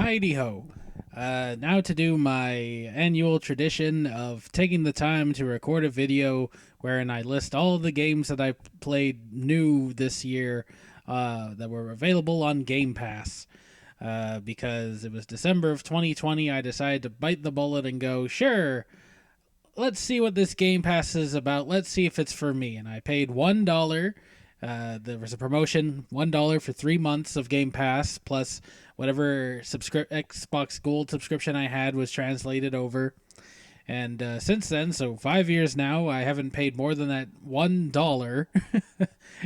Righty ho. Now to do my annual tradition of taking the time to record a video wherein I list all the games that I played new this year that were available on Game Pass. Because it was December of 2020, I decided to bite the bullet and go, sure, let's see what this Game Pass is about. Let's see if it's for me. And I paid $1. There was a promotion, $1 for 3 months of Game Pass, plus whatever Xbox Gold subscription I had was translated over. And since then, so 5 years now, I haven't paid more than that $1,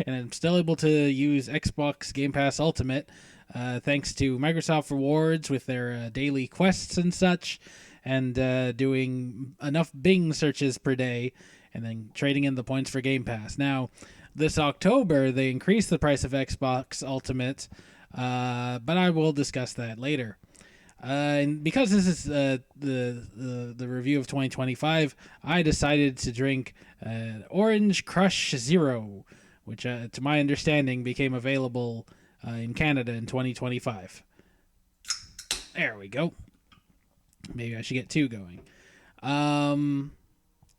and I'm still able to use Xbox Game Pass Ultimate, thanks to Microsoft Rewards with their daily quests and such, and doing enough Bing searches per day, and then trading in the points for Game Pass. Now, this October, they increased the price of Xbox Ultimate, but I will discuss that later. And because this is the review of 2025, I decided to drink Orange Crush Zero, which, to my understanding, became available in Canada in 2025. There we go. Maybe I should get two going.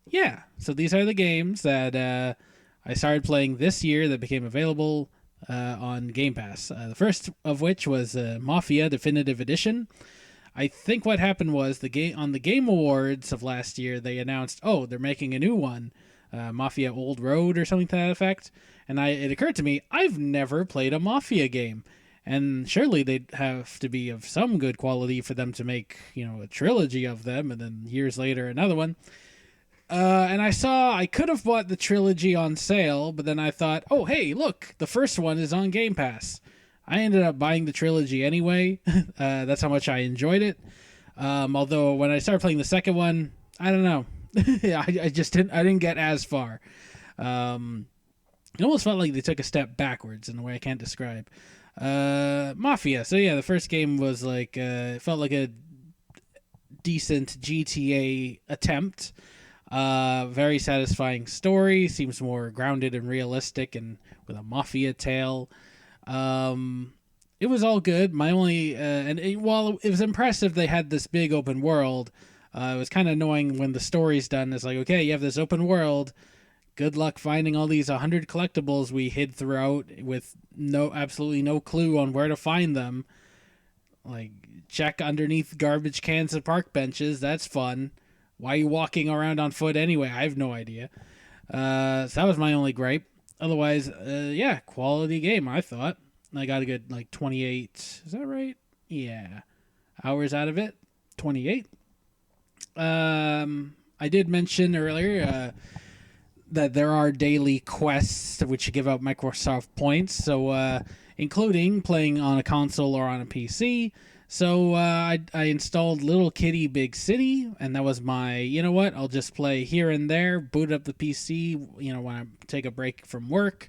Yeah, so these are the games that I started playing this year that became available on Game Pass. The first of which was Mafia Definitive Edition. I think what happened was on the Game Awards of last year, they announced, oh, they're making a new one, Mafia Old Road or something to that effect. And it occurred to me, I've never played a Mafia game. And surely they'd have to be of some good quality for them to make, a trilogy of them, and then years later another one. And I could have bought the trilogy on sale, but then I thought, oh, hey, look, the first one is on Game Pass. I ended up buying the trilogy anyway. That's how much I enjoyed it. Although when I started playing the second one, I don't know. I didn't get as far. It almost felt like they took a step backwards in a way I can't describe. Mafia. So yeah, the first game was like, it felt like a decent GTA attempt. Very satisfying story. Seems more grounded and realistic, and with a mafia tale. It was all good. My only while it was impressive, they had this big open world. It was kind of annoying when the story's done. It's like, okay, you have this open world. Good luck finding all these 100 collectibles we hid throughout with absolutely no clue on where to find them. Like, check underneath garbage cans and park benches. That's fun. Why are you walking around on foot anyway? I have no idea. So that was my only gripe. Otherwise, yeah, quality game, I thought. I got a good, 28, is that right? Yeah. Hours out of it. 28. I did mention earlier that there are daily quests which give out Microsoft points, so including playing on a console or on a PC. So I installed Little Kitty Big City, and that was my, I'll just play here and there, boot up the PC, when I take a break from work.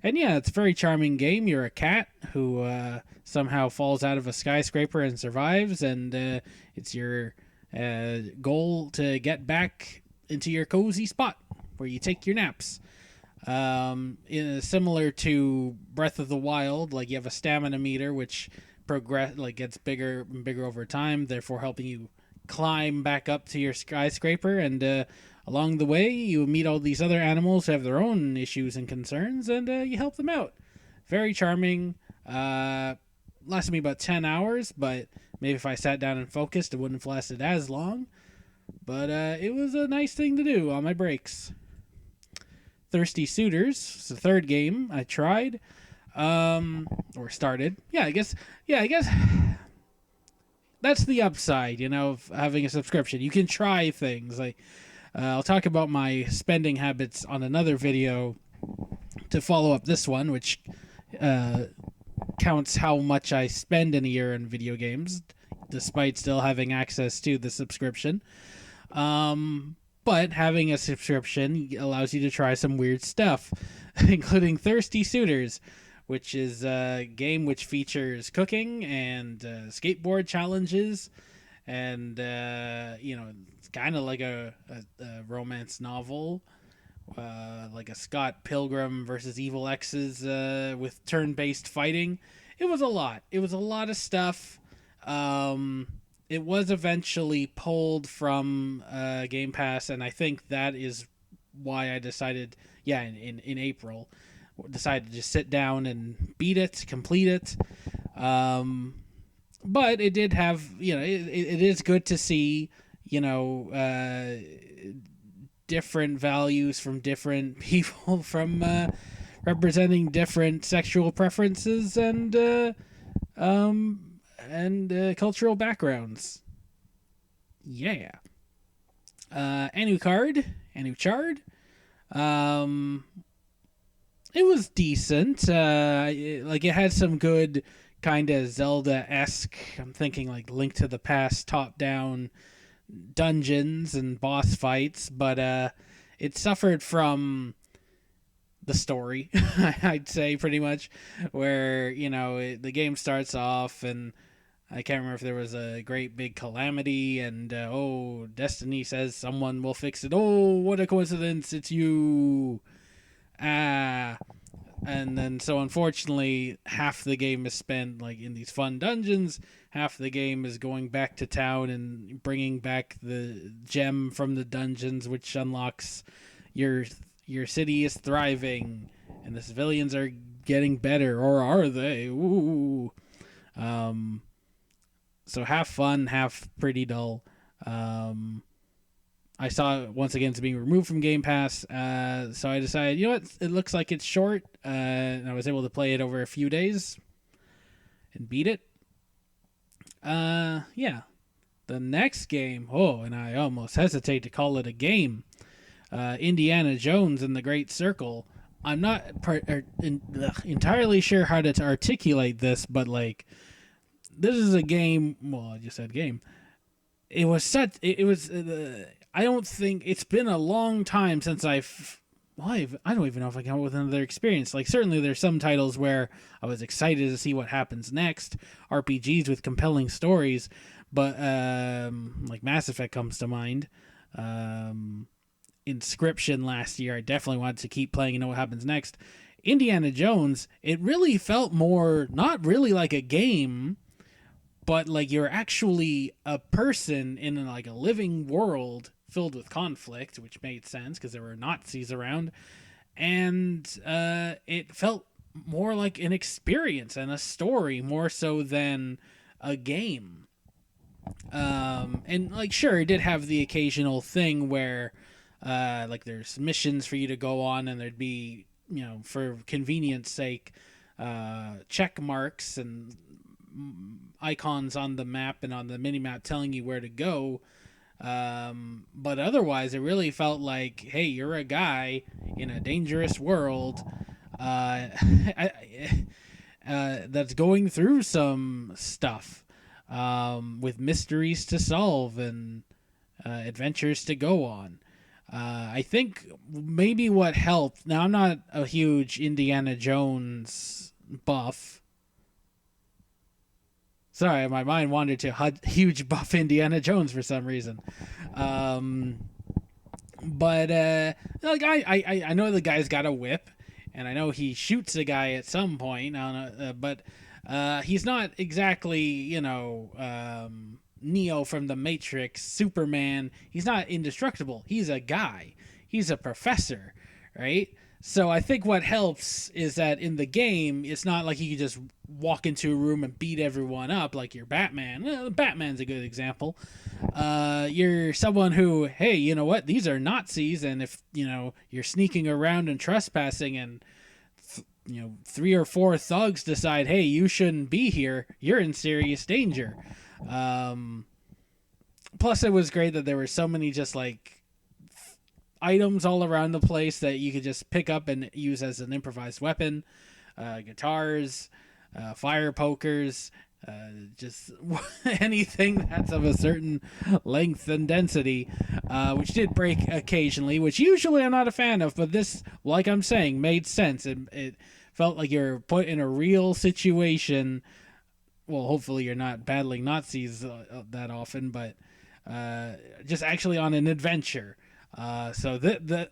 And yeah, it's a very charming game. You're a cat who somehow falls out of a skyscraper and survives, and it's your goal to get back into your cozy spot where you take your naps. Similar to Breath of the Wild, like you have a stamina meter, which gets bigger and bigger over time, therefore helping you climb back up to your skyscraper, and along the way you meet all these other animals who have their own issues and concerns, and you help them out. Very charming. Lasted me about 10 hours, but maybe if I sat down and focused it wouldn't have lasted as long, but it was a nice thing to do on my breaks. Thirsty Suitors, it's the third game I tried. Or started. I guess that's the upside, of having a subscription. You can try things. I'll talk about my spending habits on another video to follow up this one, which counts how much I spend in a year in video games, despite still having access to the subscription. But having a subscription allows you to try some weird stuff, including Thirsty Suitors, which is a game which features cooking and skateboard challenges, and it's kind of like a romance novel, like a Scott Pilgrim versus Evil X's with turn-based fighting. It was a lot. It was a lot of stuff. Um, it was eventually pulled from Game Pass, and I think that is why I decided, yeah, in April, decided to just sit down and beat it, complete it. Um, but it did have, it is good to see, different values from different people from representing different sexual preferences and cultural backgrounds. Yeah. Anuchard. Um, it was decent. Like it had some good kind of Zelda esque. I'm thinking like Link to the Past top down dungeons and boss fights, but it suffered from the story. I'd say pretty much, where the game starts off and I can't remember if there was a great big calamity and Destiny says someone will fix it. Oh, what a coincidence! It's you. Ah, and then so unfortunately half the game is spent like in these fun dungeons, half the game is going back to town and bringing back the gem from the dungeons, which unlocks your your city is thriving and the civilians are getting better, or are they? Ooh. um so half fun, half pretty dull. um I saw it once again it's being removed from Game Pass, so I decided, what, it looks like it's short, and I was able to play it over a few days and beat it. Yeah. The next game, and I almost hesitate to call it a game, Indiana Jones and the Great Circle. I'm not entirely sure how to articulate this, but like, this is a game. Well, I just said game. It was such. It was. I don't think it's been a long time since I've. Well, I don't even know if I come up with another experience. Like, certainly there's some titles where I was excited to see what happens next. RPGs with compelling stories, but like Mass Effect comes to mind. Inscription last year, I definitely wanted to keep playing and know what happens next. Indiana Jones, it really felt more not really like a game, but like you're actually a person in like a living world filled with conflict, which made sense because there were Nazis around, and it felt more like an experience and a story more so than a game. And like, sure, it did have the occasional thing where like there's missions for you to go on, and there'd be, for convenience sake, check marks and icons on the map and on the mini map telling you where to go. But otherwise, it really felt like, hey, you're a guy in a dangerous world that's going through some stuff, with mysteries to solve and adventures to go on. I think maybe what helped. Now, I'm not a huge Indiana Jones buff. Sorry, my mind wandered to huge buff Indiana Jones for some reason. Um, but like I know the guy's got a whip, and I know he shoots a guy at some point. I don't know, but he's not exactly, Neo from the Matrix, Superman. He's not indestructible. He's a guy. He's a professor, right? So I think what helps is that in the game, it's not like you can just walk into a room and beat everyone up like you're Batman. Batman's a good example. You're someone who, hey, you know what? These are Nazis, and if you're sneaking around and trespassing, and 3 or 4 thugs decide, hey, you shouldn't be here, you're in serious danger. Plus, it was great that there were so many just like items all around the place that you could just pick up and use as an improvised weapon. Guitars, fire pokers, just anything that's of a certain length and density, which did break occasionally, which usually I'm not a fan of, but this, like I'm saying, made sense. It felt like you're put in a real situation. Well, hopefully you're not battling Nazis that often, but just actually on an adventure. So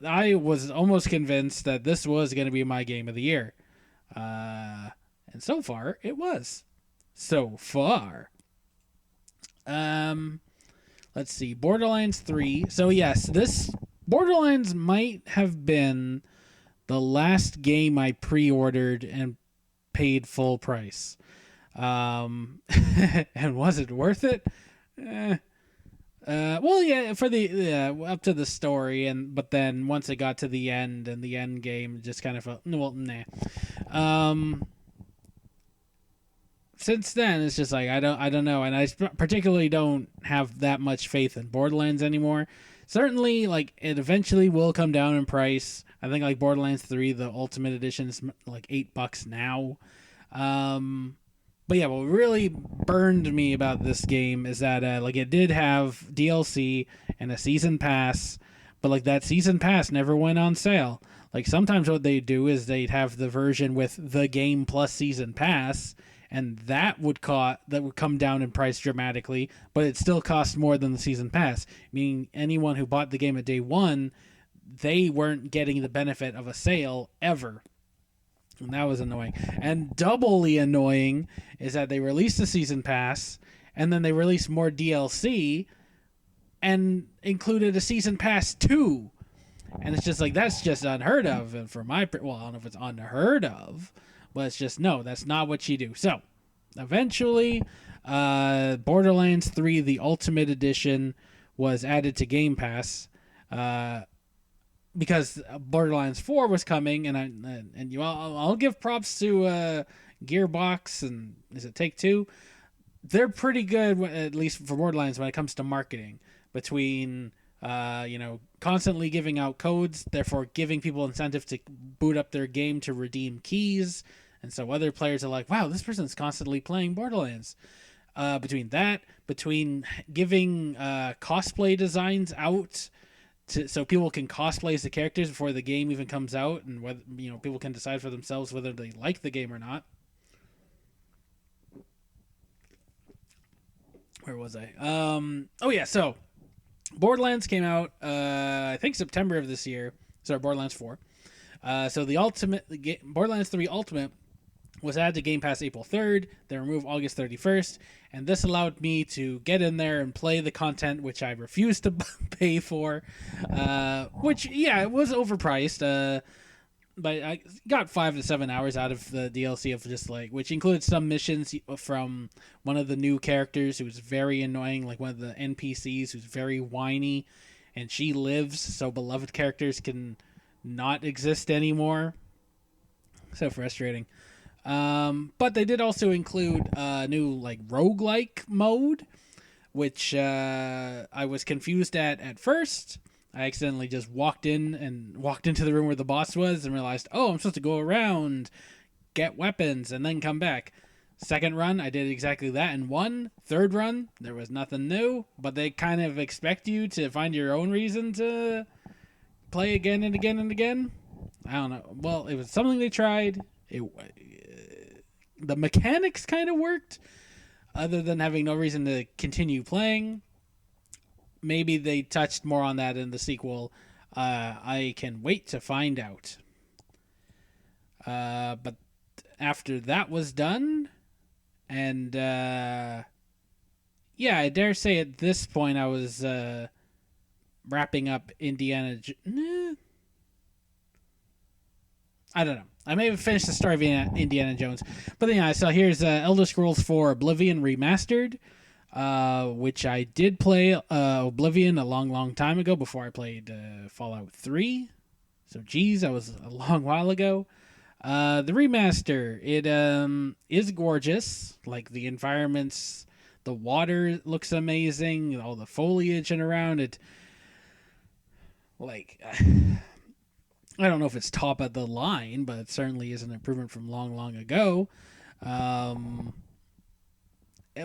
I was almost convinced that this was going to be my game of the year. And so far, it was. So far. Um, let's see, Borderlands 3. So yes, this Borderlands might have been the last game I pre-ordered and paid full price. And was it worth it? Eh. Well, yeah, for the up to the story, and but then once it got to the end and the end game, it just kind of felt well, nah. Um, since then, it's just like I don't know, and I particularly don't have that much faith in Borderlands anymore. Certainly, like it eventually will come down in price. I think like Borderlands 3, the Ultimate Edition is like $8 now. Um, but yeah, what really burned me about this game is that like it did have DLC and a season pass, but like that season pass never went on sale. Like sometimes what they do is they'd have the version with the game plus season pass, and that would come down in price dramatically, but it still costs more than the season pass. Meaning anyone who bought the game at day one, they weren't getting the benefit of a sale ever. And that was annoying. And doubly annoying is that they released the season pass and then they released more DLC and included a season pass too. And it's just like that's just unheard of. And for my well, I don't know if it's unheard of, but it's just no, that's not what you do. So eventually, Borderlands 3, the Ultimate Edition, was added to Game Pass. Because Borderlands 4 was coming, and I'll give props to Gearbox and is it Take Two? They're pretty good, at least for Borderlands, when it comes to marketing. Between constantly giving out codes, therefore giving people incentive to boot up their game to redeem keys, and so other players are like, "Wow, this person's constantly playing Borderlands." Between giving cosplay designs out so people can cosplay as the characters before the game even comes out, and whether people can decide for themselves whether they like the game or not. Where was I? Oh yeah, so Borderlands came out I think September of this year. Sorry, Borderlands 4. So the Borderlands 3 Ultimate was added to Game Pass April 3rd. They removed August 31st, and this allowed me to get in there and play the content which I refused to pay for. Which, yeah, it was overpriced. But I got 5 to 7 hours out of the DLC of just like, which included some missions from one of the new characters who was very annoying, like one of the NPCs who's very whiny, and she lives, so beloved characters can not exist anymore. So frustrating. But they did also include a new like roguelike mode, which I was confused at first. I accidentally just walked into the room where the boss was and realized, oh, I'm supposed to go around, get weapons, and then come back. Second run, I did exactly that and won. Third run, there was nothing new, but they kind of expect you to find your own reason to play again and again and again. I don't know. Well, it was something they tried. The mechanics kind of worked, other than having no reason to continue playing. Maybe they touched more on that in the sequel. I can wait to find out. But after that was done, and yeah, I dare say at this point I was wrapping up Indiana. I don't know. I may have finished the story of Indiana Jones, but yeah. So here's Elder Scrolls 4: Oblivion Remastered, which I did play Oblivion a long, long time ago before I played Fallout 3. So geez, that was a long while ago. The remaster, it is gorgeous. Like the environments, the water looks amazing. All the foliage and around it, like. I don't know if it's top of the line, but it certainly is an improvement from long, long ago.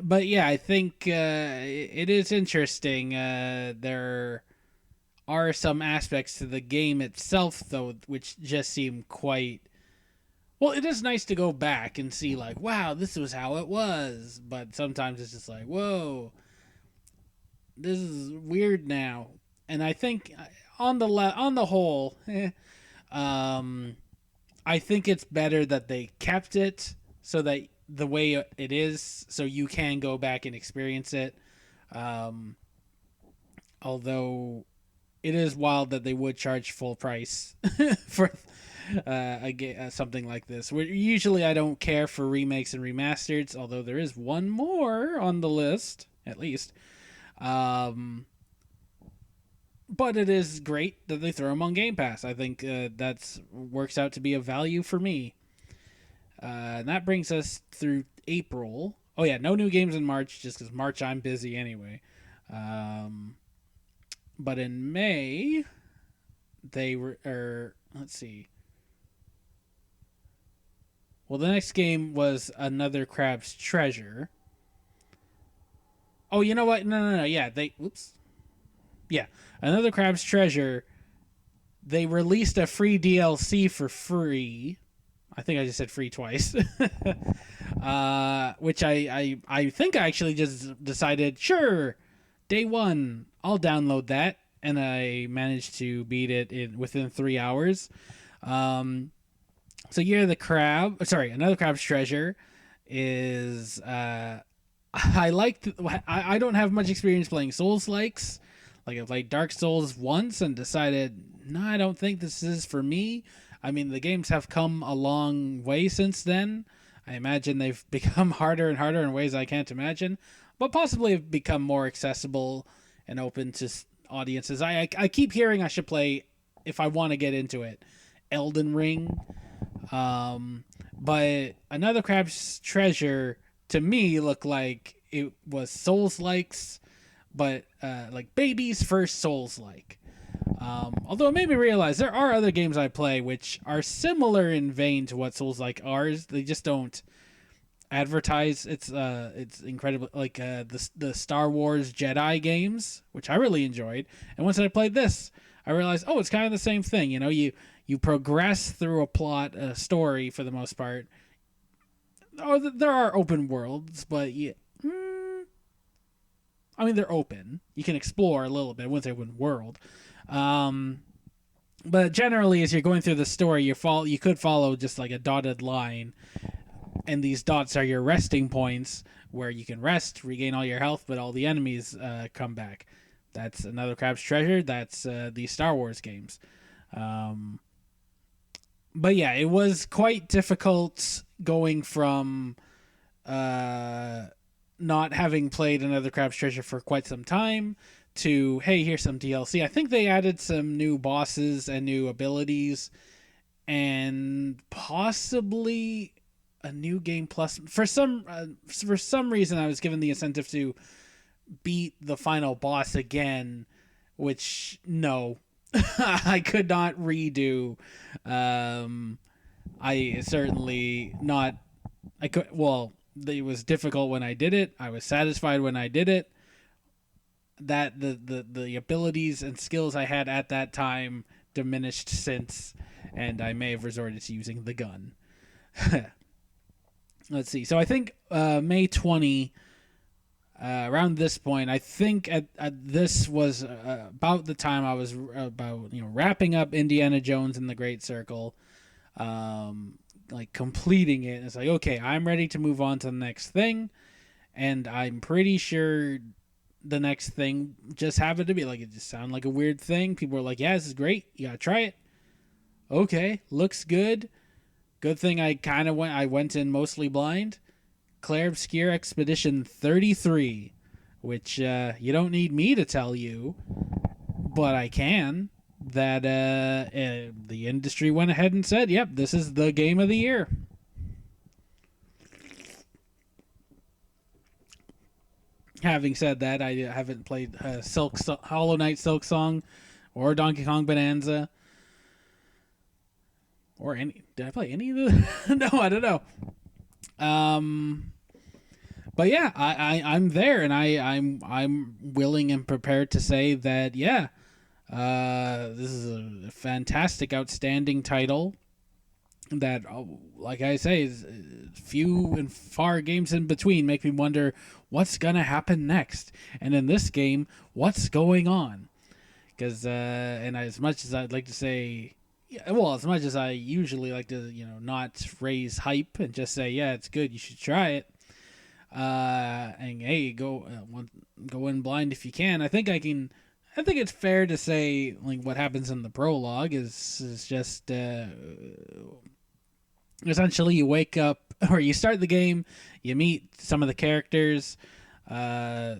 But yeah, I think it is interesting. There are some aspects to the game itself, though, which just seem quite. Well, it is nice to go back and see, like, wow, this was how it was. But sometimes it's just like, whoa, this is weird now. And I think on the whole, I think it's better that they kept it so that the way it is, so you can go back and experience it. Um, Although it is wild that they would charge full price for something like this. Where usually I don't care for remakes and remasters, although there is one more on the list, at least. Um, but it is great that they throw them on Game Pass. I think that's works out to be a value for me. And that brings us through April. Oh yeah, no new games in March, just because March I'm busy anyway. Um, but in May, they were. Let's see. Well, the next game was Another Crab's Treasure. Oh, you know what? No. Yeah, they. Oops. Yeah, Another Crab's Treasure. They released a free DLC for free. I think I just said free twice. Which I think I actually just decided, sure, day one, I'll download that. And I managed to beat it within 3 hours. Um, so Year the Crab, Another Crab's Treasure is I like I don't have much experience playing Souls likes. Like I played Dark Souls once and decided, no, I don't think this is for me. I mean, the games have come a long way since then. I imagine they've become harder and harder in ways I can't imagine, but possibly have become more accessible and open to audiences. I keep hearing I should play, if I want to get into it, Elden Ring. But Another Crab's Treasure to me looked like it was Souls likes, but like baby's first Souls like. Although it made me realize there are other games I play which are similar in vein to what Souls like are. They just don't advertise. It's incredible, like the Star Wars Jedi games, which I really enjoyed. And once I played this, I realized, oh, it's kind of the same thing. You know, you progress through a plot, a story for the most part. Oh, there are open worlds, but yeah, I mean they're open. You can explore a little bit. I wouldn't say open world. Um, but generally, as you're going through the story, you could follow just like a dotted line, and these dots are your resting points where you can rest, regain all your health, but all the enemies come back. That's Another Crab's Treasure. That's the Star Wars games. Um, but yeah, it was quite difficult going from uh, not having played Another Crab's Treasure for quite some time to, hey, here's some DLC. I think they added some new bosses and new abilities and possibly a new game plus. For some reason, I was given the incentive to beat the final boss again, which no, I could not redo. I certainly not. I could. Well, it was difficult when I did it. I was satisfied when I did it. That the abilities and skills I had at that time diminished since, and I may have resorted to using the gun. Let's see. So I think May 20. Around this point, I think at this was about the time I was about wrapping up Indiana Jones and the Great Circle, like completing it. And it's like, okay, I'm ready to move on to the next thing, and I'm pretty sure the next thing just happened to be like, it just sounded like a weird thing. People were like, yeah, this is great, you gotta try it. Okay, looks good. Good thing I went in mostly blind. Claire Obscure Expedition 33, which you don't need me to tell you, but I can, that the industry went ahead and said, yep, this is the game of the year. Having said that, I haven't played Hollow Knight Silk Song or Donkey Kong Bonanza or any. Did I play any of the? No, I don't know. But yeah, I'm there, and I'm willing and prepared to say that yeah, this is a fantastic, outstanding title. That, like I say, is few and far games in between make me wonder what's gonna happen next, and in this game, what's going on? Because and as much as I'd like to say, yeah, well, as much as I usually like to, not raise hype and just say, yeah, it's good, you should try it. And hey, go in blind if you can. I think I can. I think it's fair to say like what happens in the prologue is just essentially you wake up or you start the game, you meet some of the characters, uh,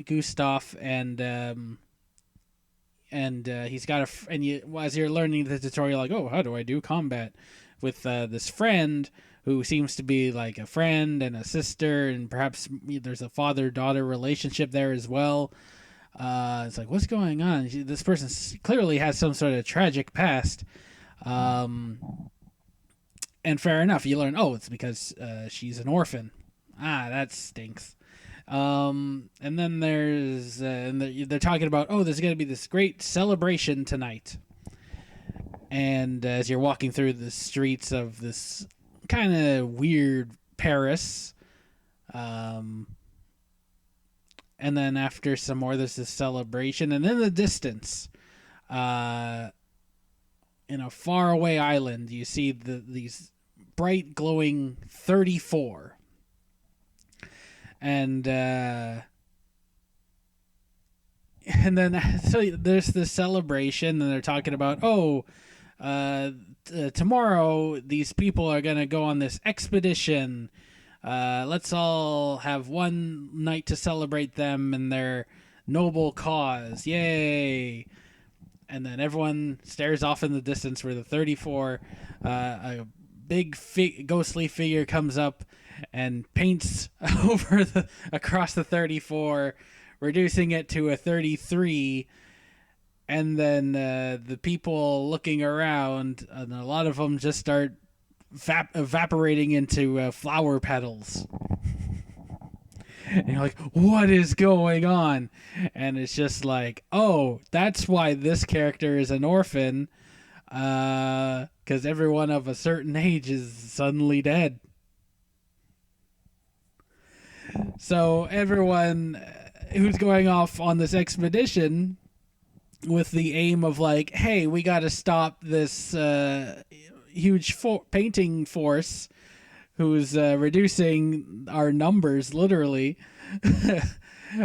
Gustav and he's got and you as you're learning the tutorial, like, oh, how do I do combat with this friend who seems to be like a friend and a sister, and perhaps there's a father-daughter relationship there as well. It's like, what's going on? This person clearly has some sort of tragic past. And fair enough, you learn, oh, it's because she's an orphan. Ah, that stinks. And then there's and they're talking about, oh, there's going to be this great celebration tonight. And as you're walking through the streets of this kind of weird Paris, and then after some more, there's this celebration, and in the distance, in a faraway island, you see these bright glowing 34. And then so there's this celebration, and they're talking about, oh, tomorrow these people are gonna go on this expedition. Let's all have one night to celebrate them and their noble cause. Yay! And then everyone stares off in the distance where the 34, a big ghostly figure comes up and paints across the 34, reducing it to a 33. And then the people looking around, and a lot of them just start evaporating into flower petals. And you're like, what is going on? And it's just like, oh, that's why this character is an orphan, because everyone of a certain age is suddenly dead. So everyone who's going off on this expedition with the aim of like, hey, we got to stop this huge painting force who's reducing our numbers literally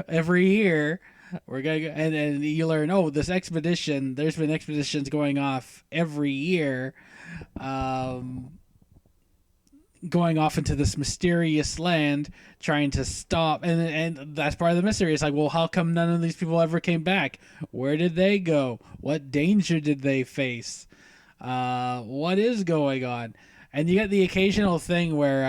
every year. We're gonna go, and you learn, oh, this expedition. There's been expeditions going off every year, going off into this mysterious land, trying to stop, and that's part of the mystery. It's like, well, how come none of these people ever came back? Where did they go? What danger did they face? What is going on? And you get the occasional thing where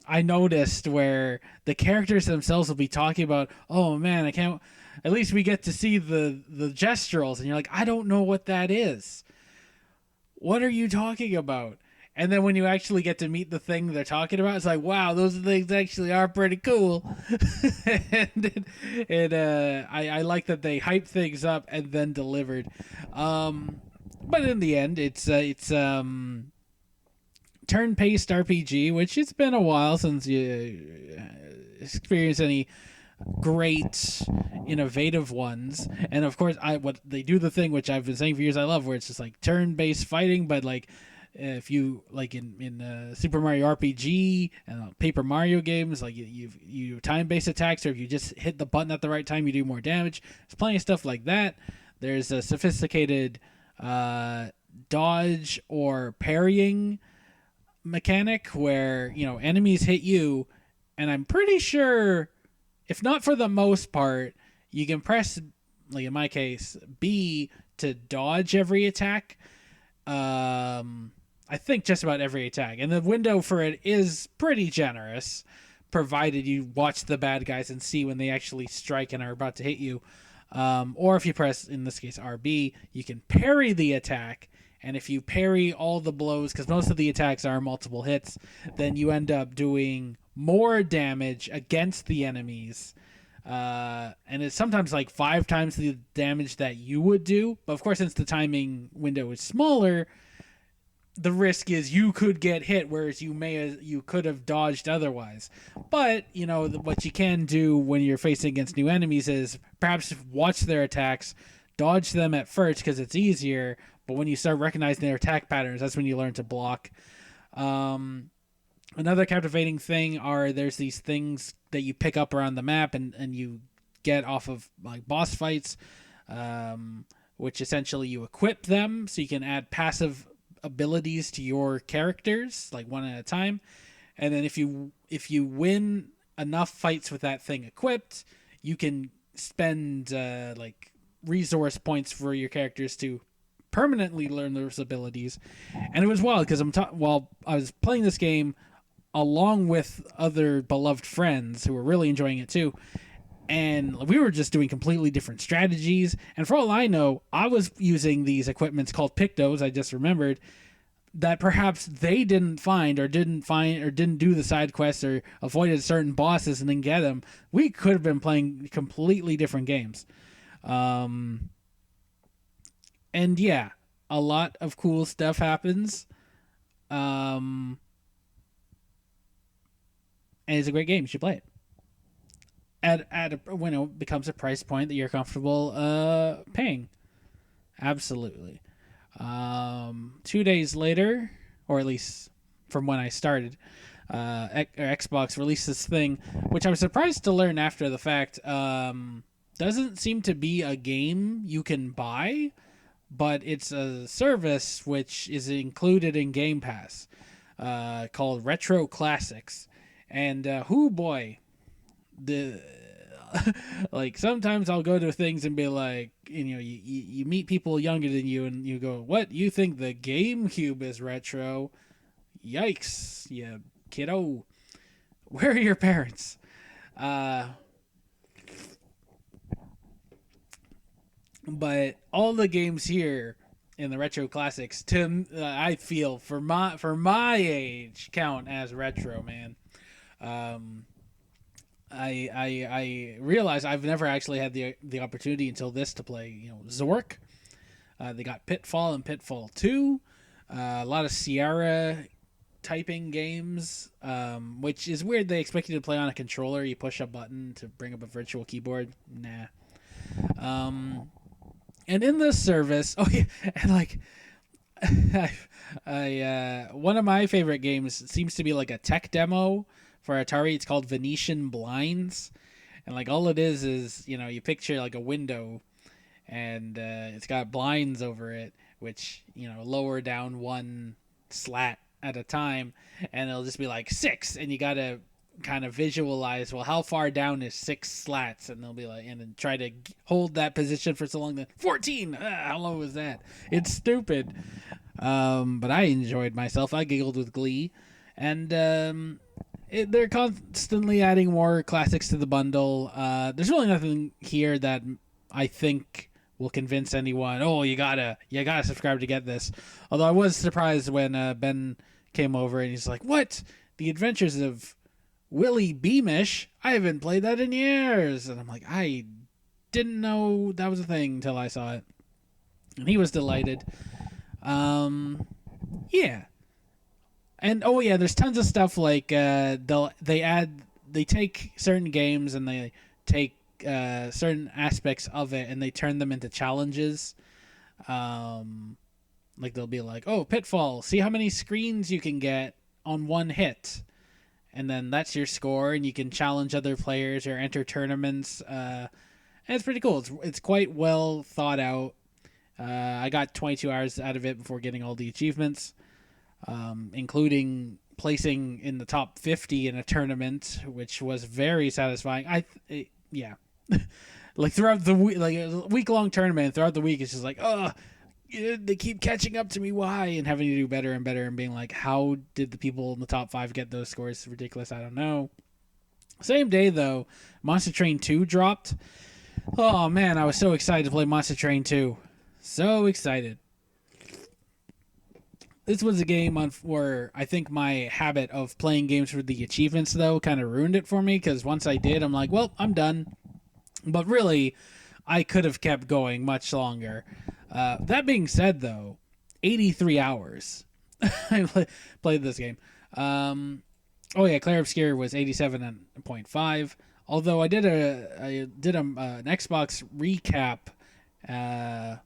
I noticed where the characters themselves will be talking about, oh man, I can't. At least we get to see the gesturals, and you're like, I don't know what that is. What are you talking about? And then when you actually get to meet the thing they're talking about, it's like, wow, those things actually are pretty cool. And I like that they hyped things up and then delivered. But in the end, it's turn-based RPG, which it's been a while since you experienced any great innovative ones. And of course, what they do, the thing which I've been saying for years I love, where it's just like turn-based fighting, but like if you like in Super Mario RPG and Paper Mario games, like you time-based attacks, or if you just hit the button at the right time, you do more damage. There's plenty of stuff like that. There's a sophisticated dodge or parrying mechanic where enemies hit you, and I'm pretty sure, if not for the most part, you can press, like in my case, B to dodge every attack. I think just about every attack, and the window for it is pretty generous, provided you watch the bad guys and see when they actually strike and are about to hit you. Or if you press, in this case, RB, you can parry the attack. And if you parry all the blows, because most of the attacks are multiple hits, then you end up doing more damage against the enemies. And it's sometimes like 5 times the damage that you would do. But of course, since the timing window is smaller, the risk is you could get hit, whereas you could have dodged otherwise. But what you can do when you're facing against new enemies is perhaps watch their attacks, dodge them at first because it's easier. But when you start recognizing their attack patterns, that's when you learn to block. Another captivating thing are there's these things that you pick up around the map and you get off of like boss fights, um, which essentially you equip them so you can add passive abilities to your characters like one at a time. And then if you win enough fights with that thing equipped, you can spend like resource points for your characters to permanently learn those abilities. And it was wild because while I was playing this game along with other beloved friends who were really enjoying it too, and we were just doing completely different strategies. And for all I know, I was using these equipments called pictos. I just remembered that perhaps they didn't do the side quests or avoided certain bosses and then get them. We could have been playing completely different games. Um, and yeah, a lot of cool stuff happens. Um, and it's a great game. You should play it. At a, when it becomes a price point that you're comfortable paying. Absolutely. 2 days later, or at least from when I started, Xbox released this thing, which I was surprised to learn after the fact. Doesn't seem to be a game you can buy, but it's a service which is included in Game Pass, called Retro Classics. And who boy, the like sometimes I'll go to things and be like, you meet people younger than you and you go, what, you think the GameCube is retro? Yikes, you kiddo. Where are your parents? uh but all the games here in the retro classics, I feel for my age, count as retro, man. um I realize I've never actually had the opportunity until this to play, Zork. They got Pitfall and Pitfall 2. A lot of Sierra typing games, which is weird. They expect you to play on a controller. You push a button to bring up a virtual keyboard. Nah. And in this service, oh yeah, and like, one of my favorite games seems to be like a tech demo for Atari. It's called Venetian Blinds, and like all it is you picture like a window, and it's got blinds over it, which lower down one slat at a time, and it'll just be like six, and you gotta kind of visualize, well, how far down is six slats, and they'll be like, and then try to hold that position for so long that 14, how low was that? It's stupid. But I enjoyed myself. I giggled with glee. And they're constantly adding more classics to the bundle. There's really nothing here that I think will convince anyone, oh, you gotta subscribe to get this. Although I was surprised when Ben came over and he's like, what? The Adventures of Willie Beamish? I haven't played that in years. And I'm like, I didn't know that was a thing until I saw it. And he was delighted. Yeah. And oh yeah, there's tons of stuff like they take certain games and they take certain aspects of it and they turn them into challenges. Like they'll be like, oh, Pitfall, see how many screens you can get on one hit, and then that's your score, and you can challenge other players or enter tournaments. And it's pretty cool. It's quite well thought out. I got 22 hours out of it before getting all the achievements, including placing in the top 50 in a tournament, which was very satisfying. Yeah, like throughout the week, like a week-long tournament, throughout the week, it's just like, oh, they keep catching up to me. Why? And having to do better and better, and being like, how did the people in the top 5 get those scores? It's ridiculous. I don't know. Same day though, Monster Train 2 dropped. Oh man, I was so excited to play Monster Train 2. So excited. This was a game where I think my habit of playing games for the achievements, though, kind of ruined it for me, because once I did, I'm like, well, I'm done. But really, I could have kept going much longer. That being said, though, 83 hours I played this game. Oh yeah, Claire Obscure was 87.5. Although I did an Xbox recap, and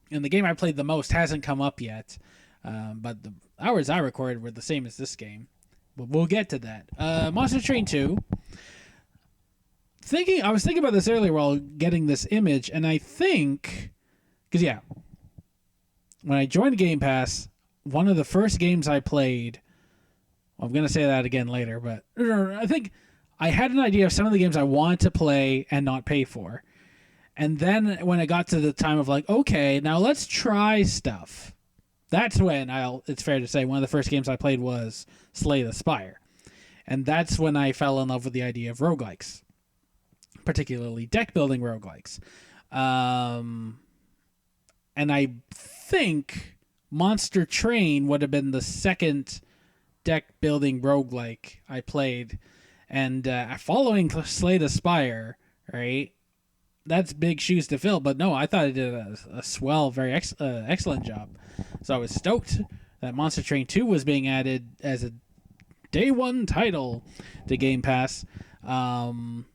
the game I played the most hasn't come up yet. But the hours I recorded were the same as this game. But we'll get to that. Monster Train 2. I was thinking about this earlier while getting this image, and I think, because yeah, when I joined Game Pass, one of the first games I played, well, I'm going to say that again later, but I think I had an idea of some of the games I wanted to play and not pay for. And then when I got to the time of like, okay, now let's try stuff. That's when it's fair to say one of the first games I played was Slay the Spire. And that's when I fell in love with the idea of roguelikes, particularly deck building roguelikes. And I think Monster Train would have been the second deck building roguelike I played. And following Slay the Spire, right? That's big shoes to fill. But no, I thought it did a swell, very excellent job. So I was stoked that Monster Train 2 was being added as a day one title to Game Pass. And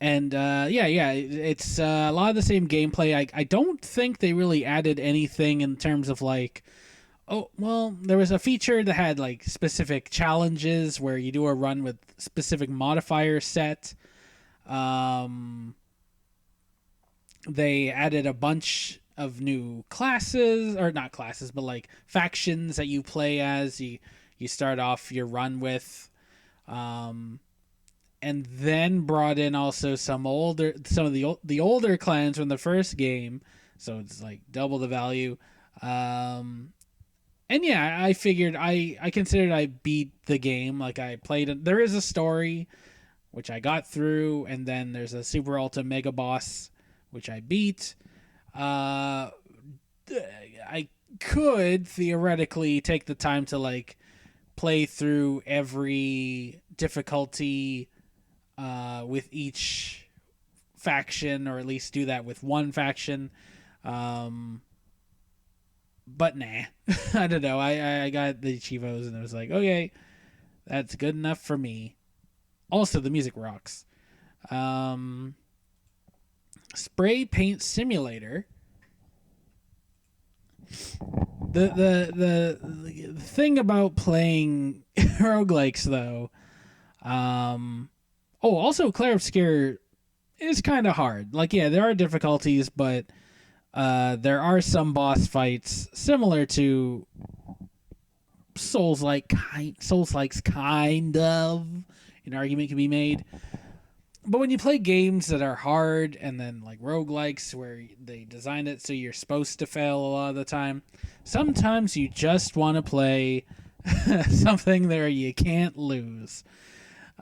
it's a lot of the same gameplay. I don't think they really added anything in terms of like, oh, well, there was a feature that had like specific challenges where you do a run with specific modifiers set. They added a bunch of new classes, or not classes, but like factions that you play as. You start off your run with. And then brought in also some of the older clans from the first game, so it's like double the value. And yeah, I figured I considered I beat the game. Like I played it. There is a story, which I got through, and then there's a Super Ultra Mega Boss, which I beat. I could theoretically take the time to like play through every difficulty with each faction, or at least do that with one faction. But nah, I don't know. I got the Chivos and I was like, okay, that's good enough for me. Also, the music rocks. Spray Paint Simulator. The thing about playing roguelikes though, also Clair Obscur is kind of hard. Like, yeah, there are difficulties, but there are some boss fights similar to Souls-like's kind of. An argument can be made. But when you play games that are hard and then like roguelikes where they design it so you're supposed to fail a lot of the time, sometimes you just want to play something there you can't lose.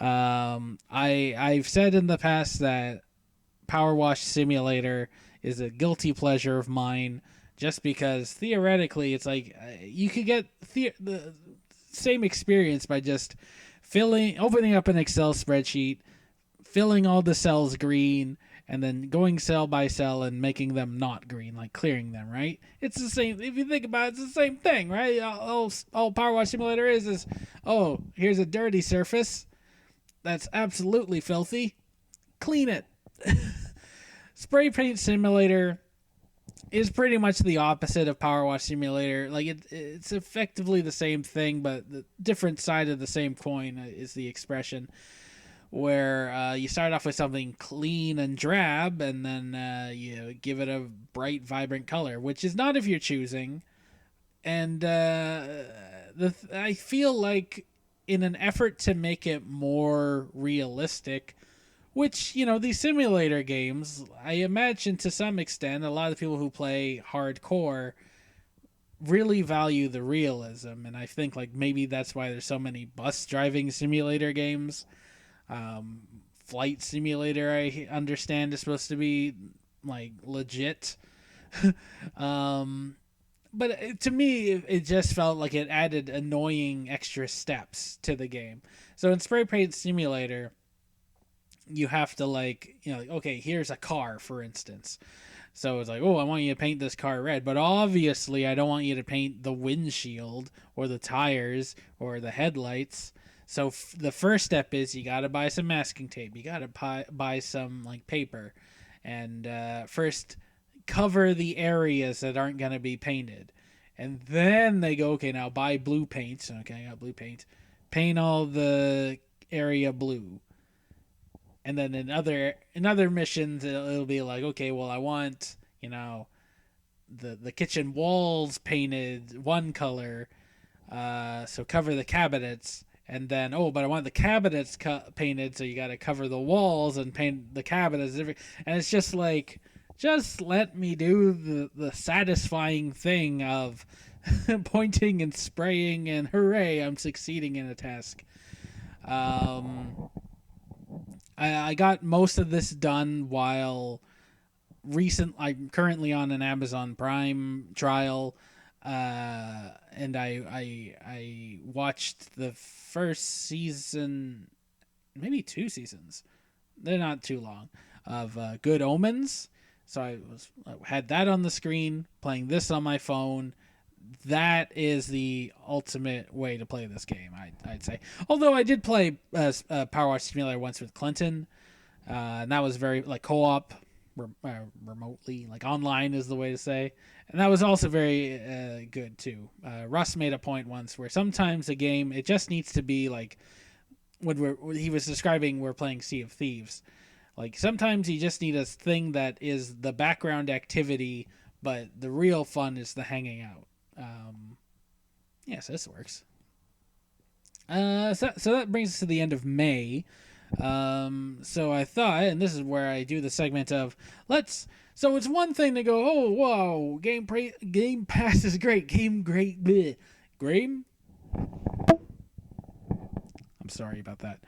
I've said in the past that Power Wash Simulator is a guilty pleasure of mine, just because theoretically it's like you could get the same experience by just opening up an Excel spreadsheet, filling all the cells green, and then going cell by cell and making them not green, like clearing them, right? It's the same. If you think about it, it's the same thing, right? All Power Wash Simulator is, oh, here's a dirty surface that's absolutely filthy. Clean it. Spray Paint Simulator is pretty much the opposite of Power Wash Simulator. Like it's effectively the same thing, but the different side of the same coin is the expression. Where you start off with something clean and drab, and then you give it a bright, vibrant color, which is not if you're choosing. And I feel like in an effort to make it more realistic, which, these simulator games, I imagine to some extent, a lot of the people who play hardcore really value the realism. And I think like maybe that's why there's so many bus driving simulator games. Flight Simulator, I understand, is supposed to be like legit. But to me, it just felt like it added annoying extra steps to the game. So in Spray Paint Simulator, you have to okay, here's a car, for instance. So it's like, oh, I want you to paint this car red, but obviously I don't want you to paint the windshield or the tires or the headlights. So the first step is you got to buy some masking tape. You got to buy some like paper, and first cover the areas that aren't going to be painted. And then they go, okay, now buy blue paint. Okay, I got blue paint. Paint all the area blue. And then in other missions, it'll be like, okay, well, I want, the kitchen walls painted one color, so cover the cabinets. And then, oh, but I want the cabinets painted, so you got to cover the walls and paint the cabinets. And it's just like, just let me do the satisfying thing of pointing and spraying, and hooray, I'm succeeding in a task. Um, I got most of this done while I'm currently on an Amazon Prime trial, and I watched the first season, maybe two seasons. They're not too long, of Good Omens. So I had that on the screen, playing this on my phone. That is the ultimate way to play this game, I'd say. Although I did play Power Wash Simulator once with Clinton, and that was very like co-op, remotely, like online is the way to say, and that was also very good too. Russ made a point once where sometimes a game, it just needs to be like when he was describing we're playing Sea of Thieves. Like sometimes you just need a thing that is the background activity, but the real fun is the hanging out. Yes, this works. So that brings us to the end of May. So I thought, and this is where I do the segment of let's. So it's one thing to go, oh wow, Game Pass is great, bleh. Game. I'm sorry about that.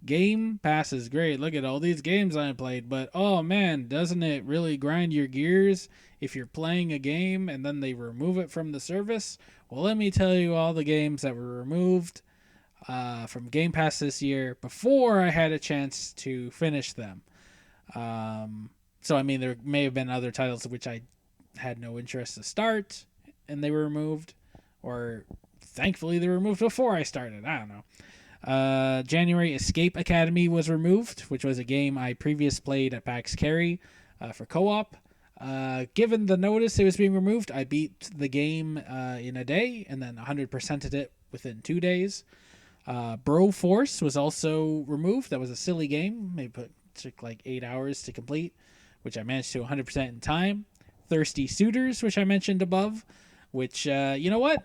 Game Pass is great. Look at all these games I played, but oh man, doesn't it really grind your gears if you're playing a game and then they remove it from the service? Well, let me tell you all the games that were removed from Game Pass this year before I had a chance to finish them. So, I mean, there may have been other titles which I had no interest to start and they were removed, or thankfully they were removed before I started. I don't know. January, Escape Academy was removed, which was a game I previously played at PAX Kerry for co-op. Given the notice it was being removed, I beat the game in a day and then 100%ed it within 2 days. Bro Force was also removed. That was a silly game. It took like 8 hours to complete, which I managed to 100% in time. Thirsty Suitors, which I mentioned above, which, you know what?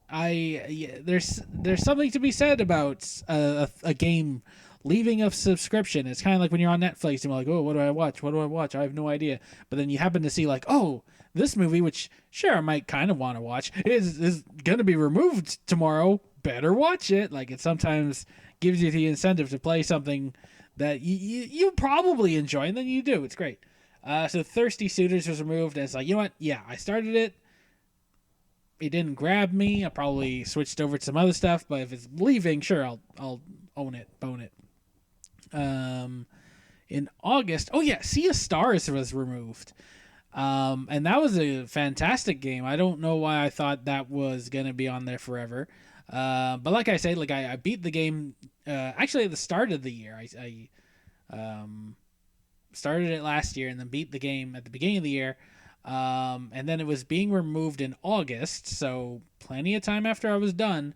There's something to be said about a game leaving a subscription. It's kind of like when you're on Netflix and you're like, oh, what do I watch? What do I watch? I have no idea. But then you happen to see like, oh, this movie, which sure I might kind of want to watch, is going to be removed tomorrow. Better watch it. Like it sometimes gives you the incentive to play something that you probably enjoy, and then you do. It's great. So Thirsty Suitors was removed, and it's like, you know what? Yeah, I started it. It didn't grab me. I probably switched over to some other stuff, but if it's leaving, sure, I'll bone it. In August, oh yeah, Sea of Stars was removed, and that was a fantastic game. I don't know why I thought that was gonna be on there forever, but like I said, like I beat the game actually at the start of the year. I started it last year and then beat the game at the beginning of the year. And then it was being removed in August, so plenty of time after I was done.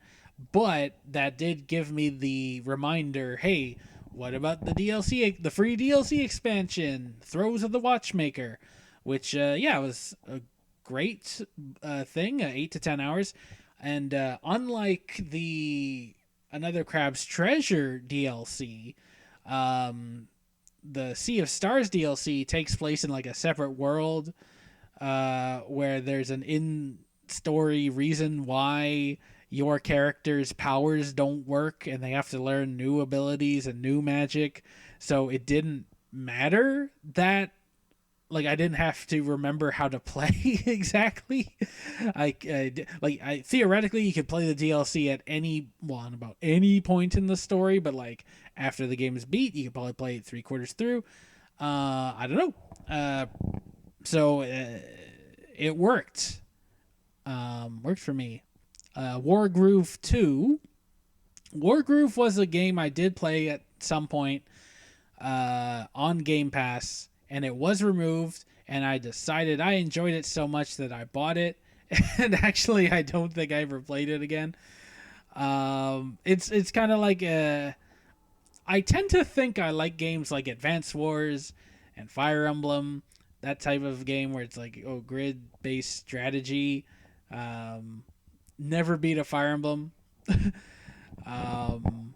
But that did give me the reminder, hey, what about the DLC, the free DLC expansion, Throes of the Watchmaker, which, was a great thing, 8 to 10 hours. And unlike the Another Crab's Treasure DLC, the Sea of Stars DLC takes place in like a separate world, where there's an in-story reason why your character's powers don't work and they have to learn new abilities and new magic. So it didn't matter that, like, I didn't have to remember how to play exactly. I theoretically you could play the DLC at about any point in the story, but like after the game is beat, you could probably play it 3/4 through. I don't know. So it worked. Worked for me. Wargroove 2. Wargroove was a game I did play at some point on Game Pass, and it was removed, and I decided I enjoyed it so much that I bought it, And actually, I don't think I ever played it again. It's kind of like I tend to think I like games like Advance Wars and Fire Emblem, that type of game where it's like grid based strategy. Um, Never beat a Fire Emblem. um,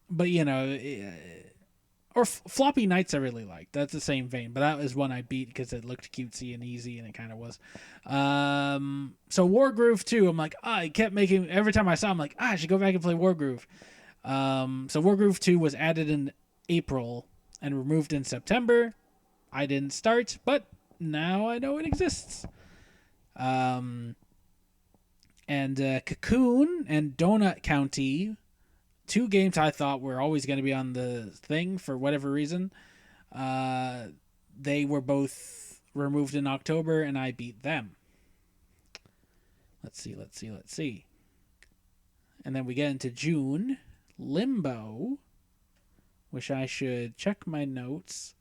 but or Floppy Nights I really liked. That's the same vein, but that was one I beat because it looked cutesy and easy, and it kind of was. So Wargroove 2, I'm like, I kept making every time I saw, I'm like, I should go back and play Wargroove. So Wargroove 2 was added in April and removed in September. I didn't start, but now I know it exists. Um, and Cocoon and Donut County, two games I thought were always going to be on the thing for whatever reason. Uh, they were both removed in October, and I beat them. Let's see. And then we get into June. Limbo, which I should check my notes.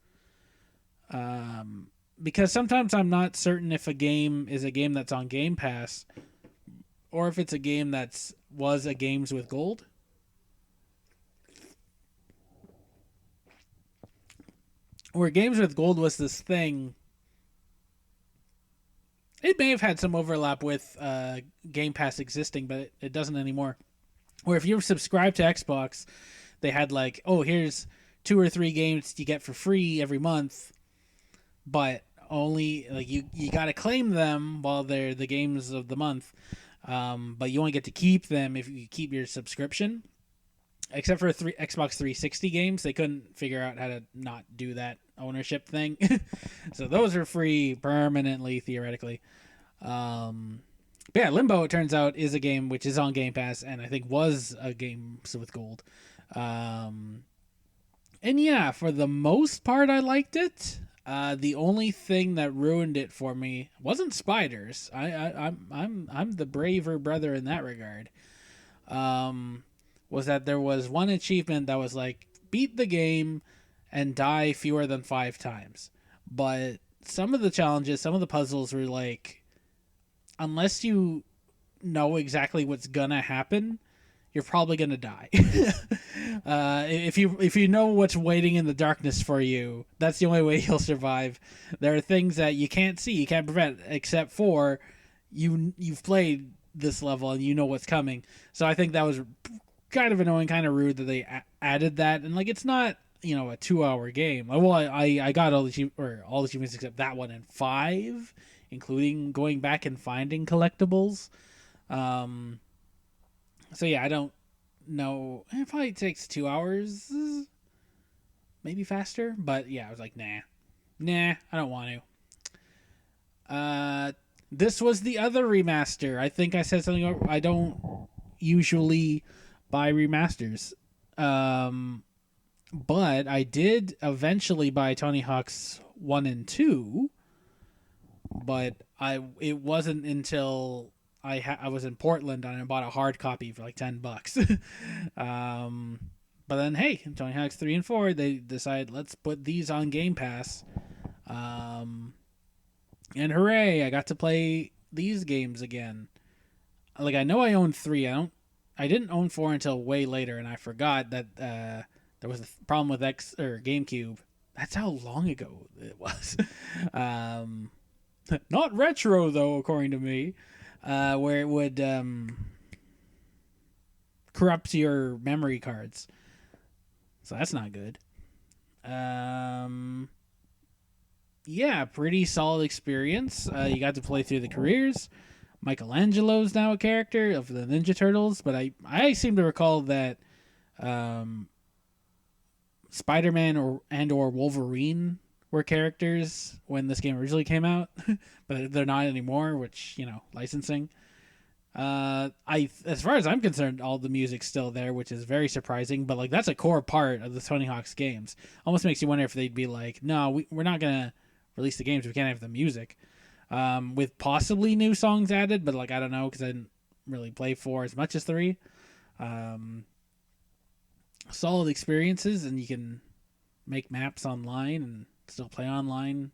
Because sometimes I'm not certain if a game is a game that's on Game Pass or if it's a game that's was a Games with Gold. Where Games with Gold was this thing. It may have had some overlap with Game Pass existing, but it doesn't anymore. Where if you're subscribed to Xbox, they had like, oh, here's 2 or 3 games you get for free every month, but only like you got to claim them while they're the games of the month. But you only get to keep them if you keep your subscription. Except for Xbox 360 games, they couldn't figure out how to not do that ownership thing. So those are free permanently, theoretically. But yeah, Limbo, it turns out, is a game which is on Game Pass, and I think was a game with gold. And yeah, for the most part, I liked it. The only thing that ruined it for me wasn't spiders. I'm the braver brother in that regard. Was that there was one achievement that was like beat the game and die fewer than 5 times, but some of the challenges, some of the puzzles were like, unless you know exactly what's gonna happen, you're probably gonna die. If you know what's waiting in the darkness for you, that's the only way you'll survive. There are things that you can't see, you can't prevent, except for you've played this level and you know what's coming. So I think that was kind of annoying, kind of rude that they added that. And like, it's not a 2-hour game. Well, I got all the achievements except that one in 5, including going back and finding collectibles. So yeah, I don't know. It probably takes 2 hours, maybe faster. But yeah, I was like, nah, I don't want to. This was the other remaster. I think I said something. I don't usually buy remasters, but I did eventually buy Tony Hawk's 1 and 2. But it wasn't until I was in Portland and I bought a hard copy for like $10. But then hey, Tony Hawk's 3 and 4, they decided let's put these on Game Pass. And hooray, I got to play these games again. Like, I know I own 3. I didn't own 4 until way later, and I forgot that there was a problem with GameCube. That's how long ago it was. Not retro though, according to me, where it would corrupt your memory cards. So that's not good. Yeah, pretty solid experience. You got to play through the careers. Michelangelo's now a character of the Ninja Turtles, but I seem to recall that Spider-Man or Wolverine were characters when this game originally came out, but they're not anymore, which, licensing. As far as I'm concerned, all the music's still there, which is very surprising, but like that's a core part of the Tony Hawk's games. Almost makes you wonder if they'd be like, no, we're not gonna release the games, we can't have the music. With possibly new songs added, but like I don't know because I didn't really play 4 as much as 3. Solid experiences, and you can make maps online and still play online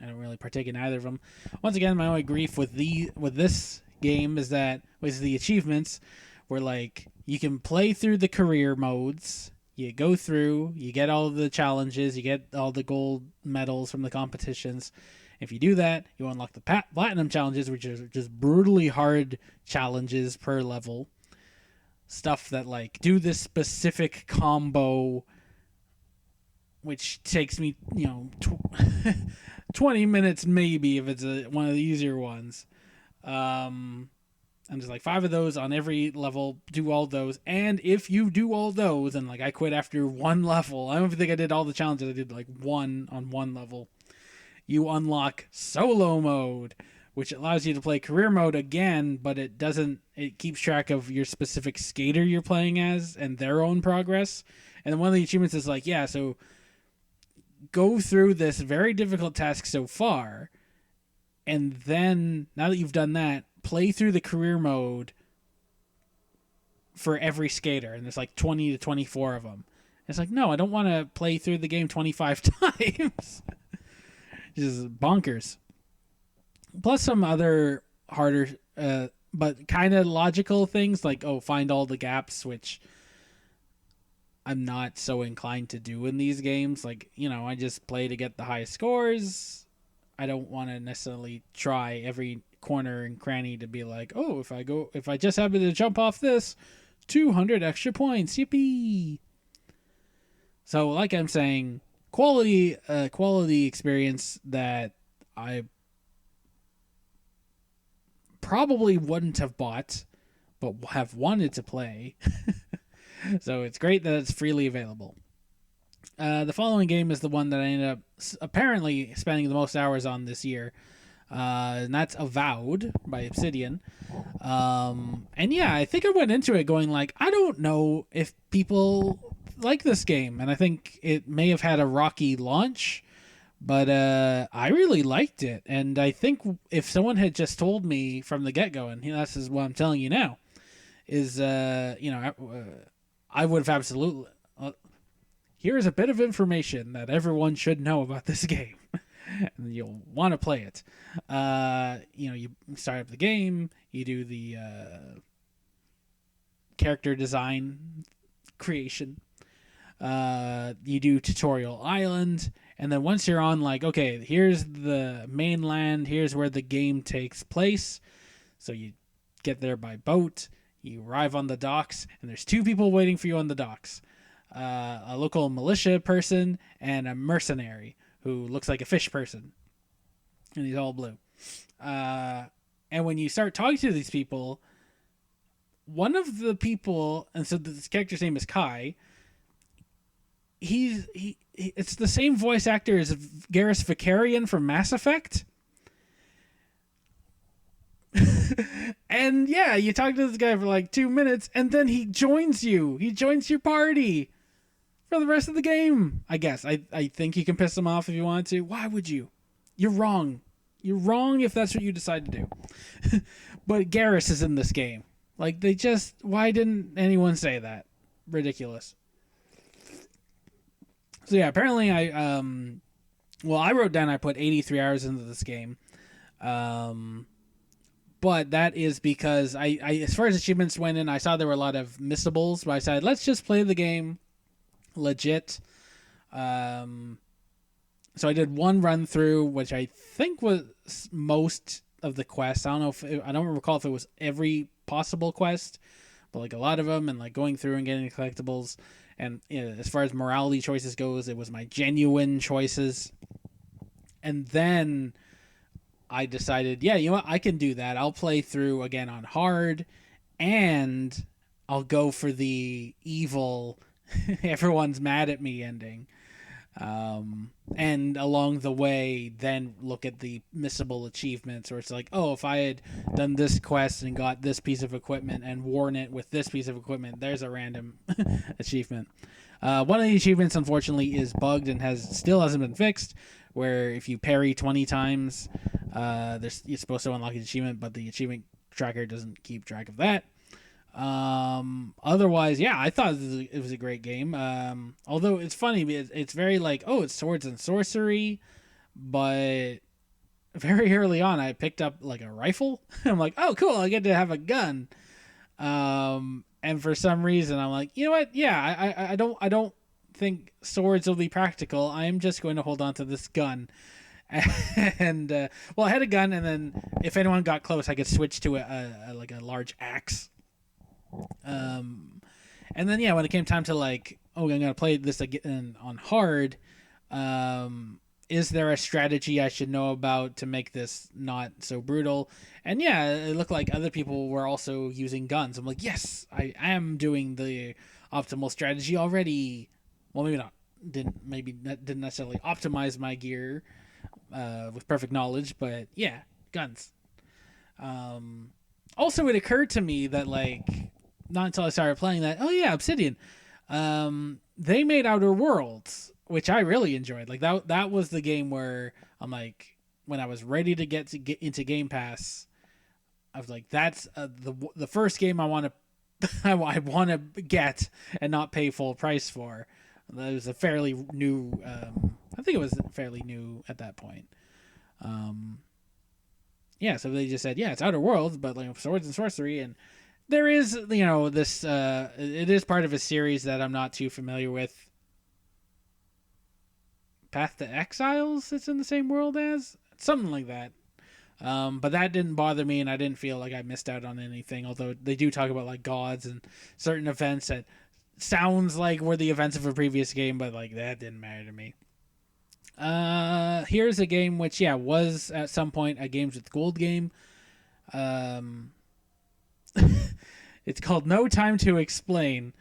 I don't really partake in either of them. Once again, my only grief with this game is that with the achievements, where like you can play through the career modes. You go through, you get all the challenges, you get all the gold medals from the competitions. If you do that, you unlock the platinum challenges, which are just brutally hard challenges per level. Stuff that like do this specific combo, which takes me 20 minutes maybe if it's one of the easier ones. And there's like 5 of those on every level. Do all those, and if you do all those, and like I quit after 1 level. I don't even think I did all the challenges. I did like 1 on 1 level. You unlock solo mode, which allows you to play career mode again, but it doesn't. It keeps track of your specific skater you're playing as and their own progress. And then one of the achievements is like, yeah, so go through this very difficult task so far, and then now that you've done that, play through the career mode for every skater, and there's like 20 to 24 of them. It's like, no, I don't want to play through the game 25 times. Just bonkers. Plus some other harder but kind of logical things like, find all the gaps, which I'm not so inclined to do in these games. Like, I just play to get the highest scores. I don't want to necessarily try every corner and cranny to be like, if I just happen to jump off this, 200 extra points, yippee. So like I'm saying, quality experience that I probably wouldn't have bought but have wanted to play. So it's great that it's freely available. The following game is the one that I ended up apparently spending the most hours on this year. And that's Avowed by Obsidian. And yeah, I think I went into it going like, I don't know if people like this game. And I think it may have had a rocky launch, but I really liked it. And I think if someone had just told me from the get-go, and this is what I'm telling you now, is, I would have absolutely... here's a bit of information that everyone should know about this game. And you'll want to play it. You start up the game, you do the character design creation, you do Tutorial Island, and then once you're on, like, okay, here's the mainland, here's where the game takes place. So you get there by boat, you arrive on the docks, and there's 2 people waiting for you on the docks. A local militia person and a mercenary who looks like a fish person, and he's all blue. And when you start talking to these people, one of the people, and so this character's name is Kai. It's the same voice actor as Garrus Vakarian from Mass Effect. And yeah, you talk to this guy for like 2 minutes, and then he joins you. He joins your party for the rest of the game, I guess. I think you can piss them off if you want to. Why would you? You're wrong. You're wrong if that's what you decide to do. But Garrus is in this game. Like, why didn't anyone say that? Ridiculous. So yeah, apparently I wrote down I put 83 hours into this game. But that is because I as far as achievements went in, I saw there were a lot of missables, but I said, let's just play the game legit. So I did 1 run through, which I think was most of the quests. I don't recall if it was every possible quest, but like a lot of them, and like going through and getting collectibles. And as far as morality choices goes, it was my genuine choices. And then I decided, yeah, you know what, I can do that. I'll play through again on hard, and I'll go for the evil everyone's mad at me ending. And along the way, then look at the missable achievements, where it's like, if I had done this quest and got this piece of equipment and worn it with this piece of equipment, there's a random achievement. One of the achievements, unfortunately, is bugged and still hasn't been fixed, where if you parry 20 times, you're supposed to unlock an achievement, but the achievement tracker doesn't keep track of that. Otherwise, yeah, I thought it was a great game. Although it's funny, it's very like, it's swords and sorcery, but very early on, I picked up like a rifle. I'm like, oh, cool, I get to have a gun. And for some reason, I'm like, you know what? Yeah, I don't think swords will be practical. I am just going to hold on to this gun. And well, I had a gun, and then if anyone got close, I could switch to a like a large axe. Um, and then yeah, when it came time to like, oh, I'm gonna play this again on hard. Um, is there a strategy I should know about to make this not so brutal? And yeah, it looked like other people were also using guns. I'm like, yes, I am doing the optimal strategy already. Well, maybe not. Didn't necessarily optimize my gear with perfect knowledge, but yeah, guns. Um, Also, it occurred to me that like not until I started playing that. Oh yeah, Obsidian. They made Outer Worlds, which I really enjoyed. Like that was the game where I'm like, when I was ready to get into Game Pass, I was like, that's the first game I want to I want to get and not pay full price for. That was a fairly new. I think it was fairly new at that point. Um, yeah, so they just said, yeah, it's Outer Worlds, but like swords and sorcery, and there is, this. It is part of a series that I'm not too familiar with. Path to Exiles. It's in the same world as something like that. But that didn't bother me, and I didn't feel like I missed out on anything. Although they do talk about like gods and certain events that sounds like were the events of a previous game, but like that didn't matter to me. Here's a game which yeah was at some point a Games with Gold game. Um, it's called No Time to Explain.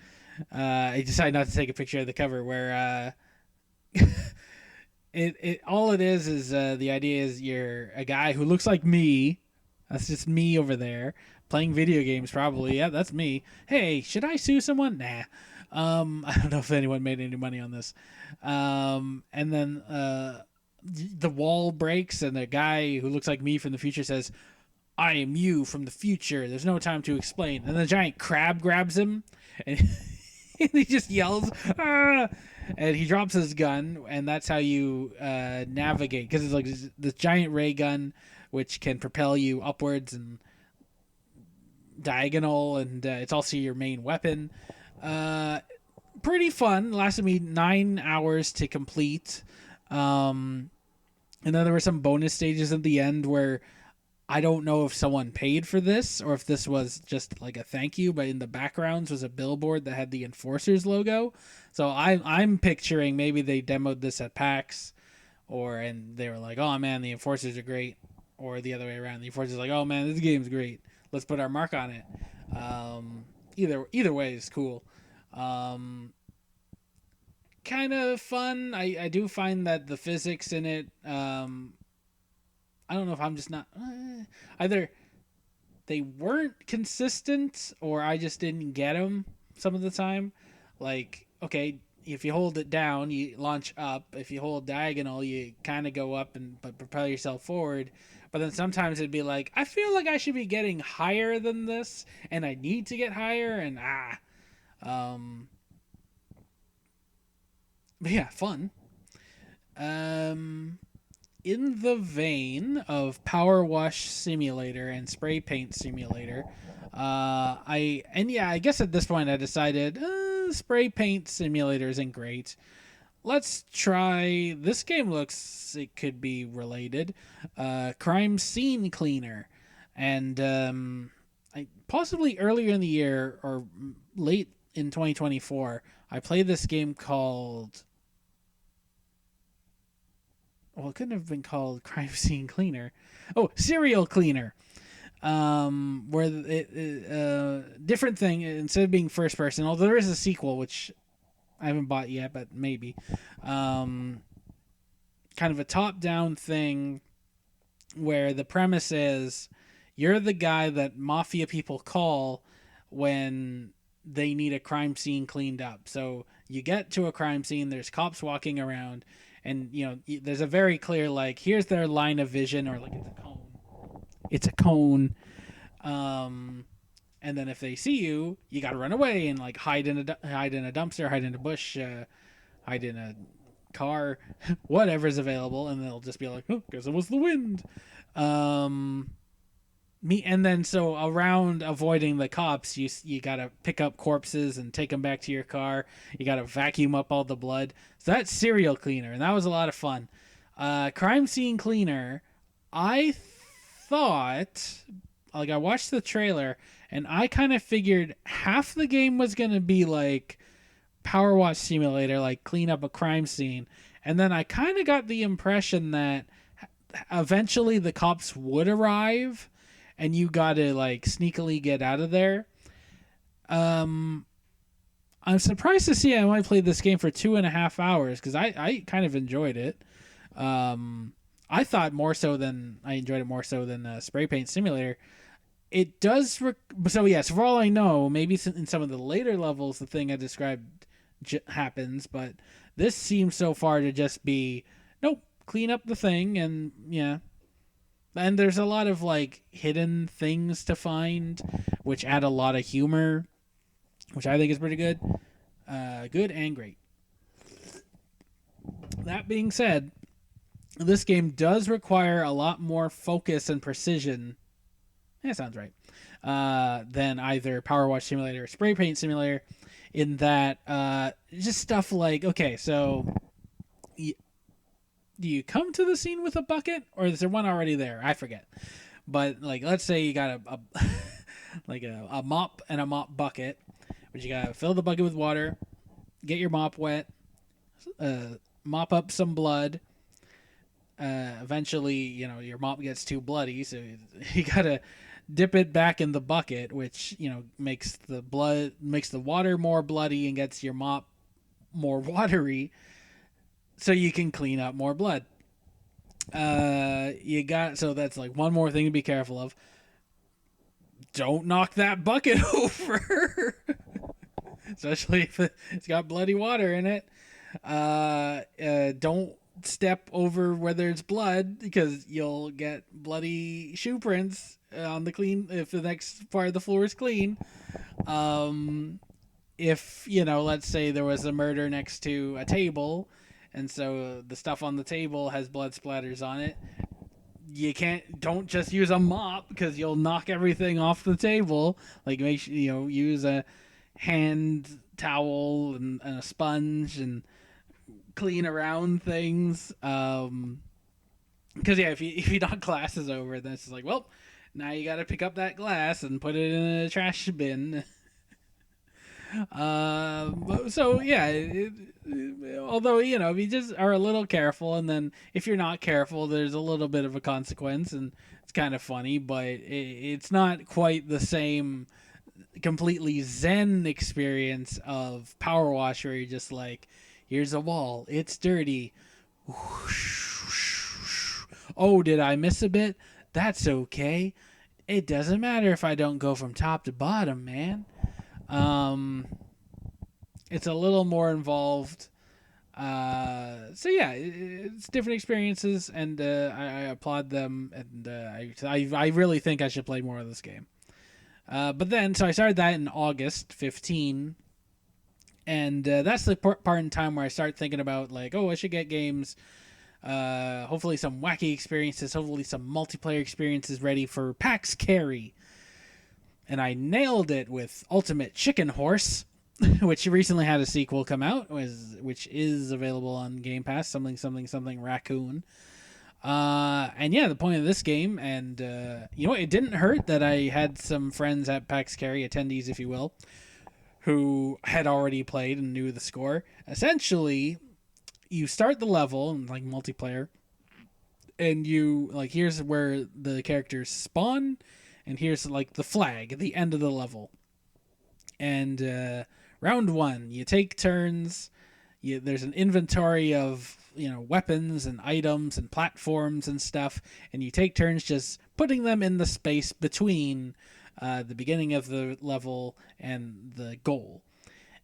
I decided not to take a picture of the cover where it all it is the idea is you're a guy who looks like me. That's just me over there playing video games. Probably, yeah, that's me. Hey, should I sue someone? Nah. I don't know if anyone made any money on this. And then the wall breaks, and the guy who looks like me from the future says, "I am you from the future. There's no time to explain." And the giant crab grabs him, and, and he just yells, "Ah!" And he drops his gun, and that's how you navigate, because it's like this giant ray gun which can propel you upwards and diagonal, and it's also your main weapon. Uh, Pretty fun. Lasted me 9 hours to complete. Um, and then there were some bonus stages at the end where I don't know if someone paid for this or if this was just like a thank you, but in the backgrounds was a billboard that had the Enforcers logo. So I'm picturing maybe they demoed this at PAX, and they were like, "Oh man, the Enforcers are great," or the other way around. The Enforcers are like, "Oh man, this game's great. Let's put our mark on it." Either way is cool. Um, Kind of fun. I do find that the physics in it. I don't know if I'm just not either they weren't consistent or I just didn't get them some of the time. Like, okay, if you hold it down, you launch up. If you hold diagonal, you kind of go up and but propel yourself forward. But then sometimes it'd be like, I feel like I should be getting higher than this, and I need to get higher, and um, but yeah, fun. Um, in the vein of Power Wash Simulator and Spray Paint Simulator, I guess at this point I decided Spray Paint Simulator isn't great. Let's try. This game looks it could be related. Crime Scene Cleaner, and I possibly earlier in the year or late in 2024, I played this game called it couldn't have been called Crime Scene Cleaner. Oh, Serial Cleaner. Where different thing instead of being first person, although there is a sequel which I haven't bought yet, but maybe. Um, Kind of a top down thing where the premise is you're the guy that mafia people call when they need a crime scene cleaned up. So you get to a crime scene, there's cops walking around, and there's a very clear like here's their line of vision, or like it's a cone. Um, and then if they see you, you got to run away and like hide in a dumpster, hide in a bush, hide in a car, whatever's available, and they'll just be like, oh, guess it was the wind. Um, and then so around avoiding the cops, you gotta pick up corpses and take them back to your car. You gotta vacuum up all the blood. So that's serial cleaner, and that was a lot of fun. Crime scene cleaner, I thought, like, I watched the trailer and I kind of figured half the game was gonna be like Power Wash Simulator, like clean up a crime scene, and then I kind of got the impression that eventually the cops would arrive and you gotta like sneakily get out of there. um I'm surprised to see I only played this game for 2.5 hours because I kind of enjoyed it. I thought more so than I enjoyed it more so than Spray Paint Simulator. It does so yes, for all I know, maybe in some of the later levels the thing I described happens, but this seems so far to just be nope, clean up the thing, and yeah. And there's a lot of like hidden things to find, which add a lot of humor, which I think is pretty good. Good and great. That being said, this game does require a lot more focus and precision. That sounds right. Than either Power Wash Simulator or Spray Paint Simulator, in that just stuff like, okay, so do you come to the scene with a bucket, or is there one already there? I forget. But like, let's say you got a like a mop and a mop bucket, but you gotta fill the bucket with water, get your mop wet, mop up some blood. Eventually, your mop gets too bloody, so you gotta dip it back in the bucket, which makes the water more bloody and gets your mop more watery, so you can clean up more blood. So that's like one more thing to be careful of. Don't knock that bucket over, especially if it's got bloody water in it. Don't step over where there's blood, because you'll get bloody shoe prints on the clean if the next part of the floor is clean. If let's say there was a murder next to a table, and so the stuff on the table has blood splatters on it, don't just use a mop, because you'll knock everything off the table. Like, make sure use a hand towel and a sponge and clean around things. Because if you knock glasses over, then it's just like, well, now you got to pick up that glass and put it in a trash bin. So yeah, although if you just are a little careful, and then if you're not careful, there's a little bit of a consequence, and it's kind of funny, but it's not quite the same completely zen experience of Power Wash, where you're just like, here's a wall, it's dirty. Oh, did I miss a bit? That's okay. It doesn't matter if I don't go from top to bottom, man. It's a little more involved. So yeah, it's different experiences, and I applaud them, and I really think I should play more of this game. But then, so I started that in August 15, and that's the part in time where I start thinking about like, oh, I should get games. Hopefully some wacky experiences, hopefully some multiplayer experiences ready for PAX Kerry. And I nailed it with Ultimate Chicken Horse, which recently had a sequel come out, which is available on Game Pass, something raccoon. And yeah, the point of this game, and it didn't hurt that I had some friends at PAX Kerry, attendees if you will, who had already played and knew the score. Essentially, you start the level in like multiplayer, and here's where the characters spawn, and here's like the flag at the end of the level. And round one, you take turns. There's an inventory of weapons and items and platforms and stuff, and you take turns just putting them in the space between the beginning of the level and the goal.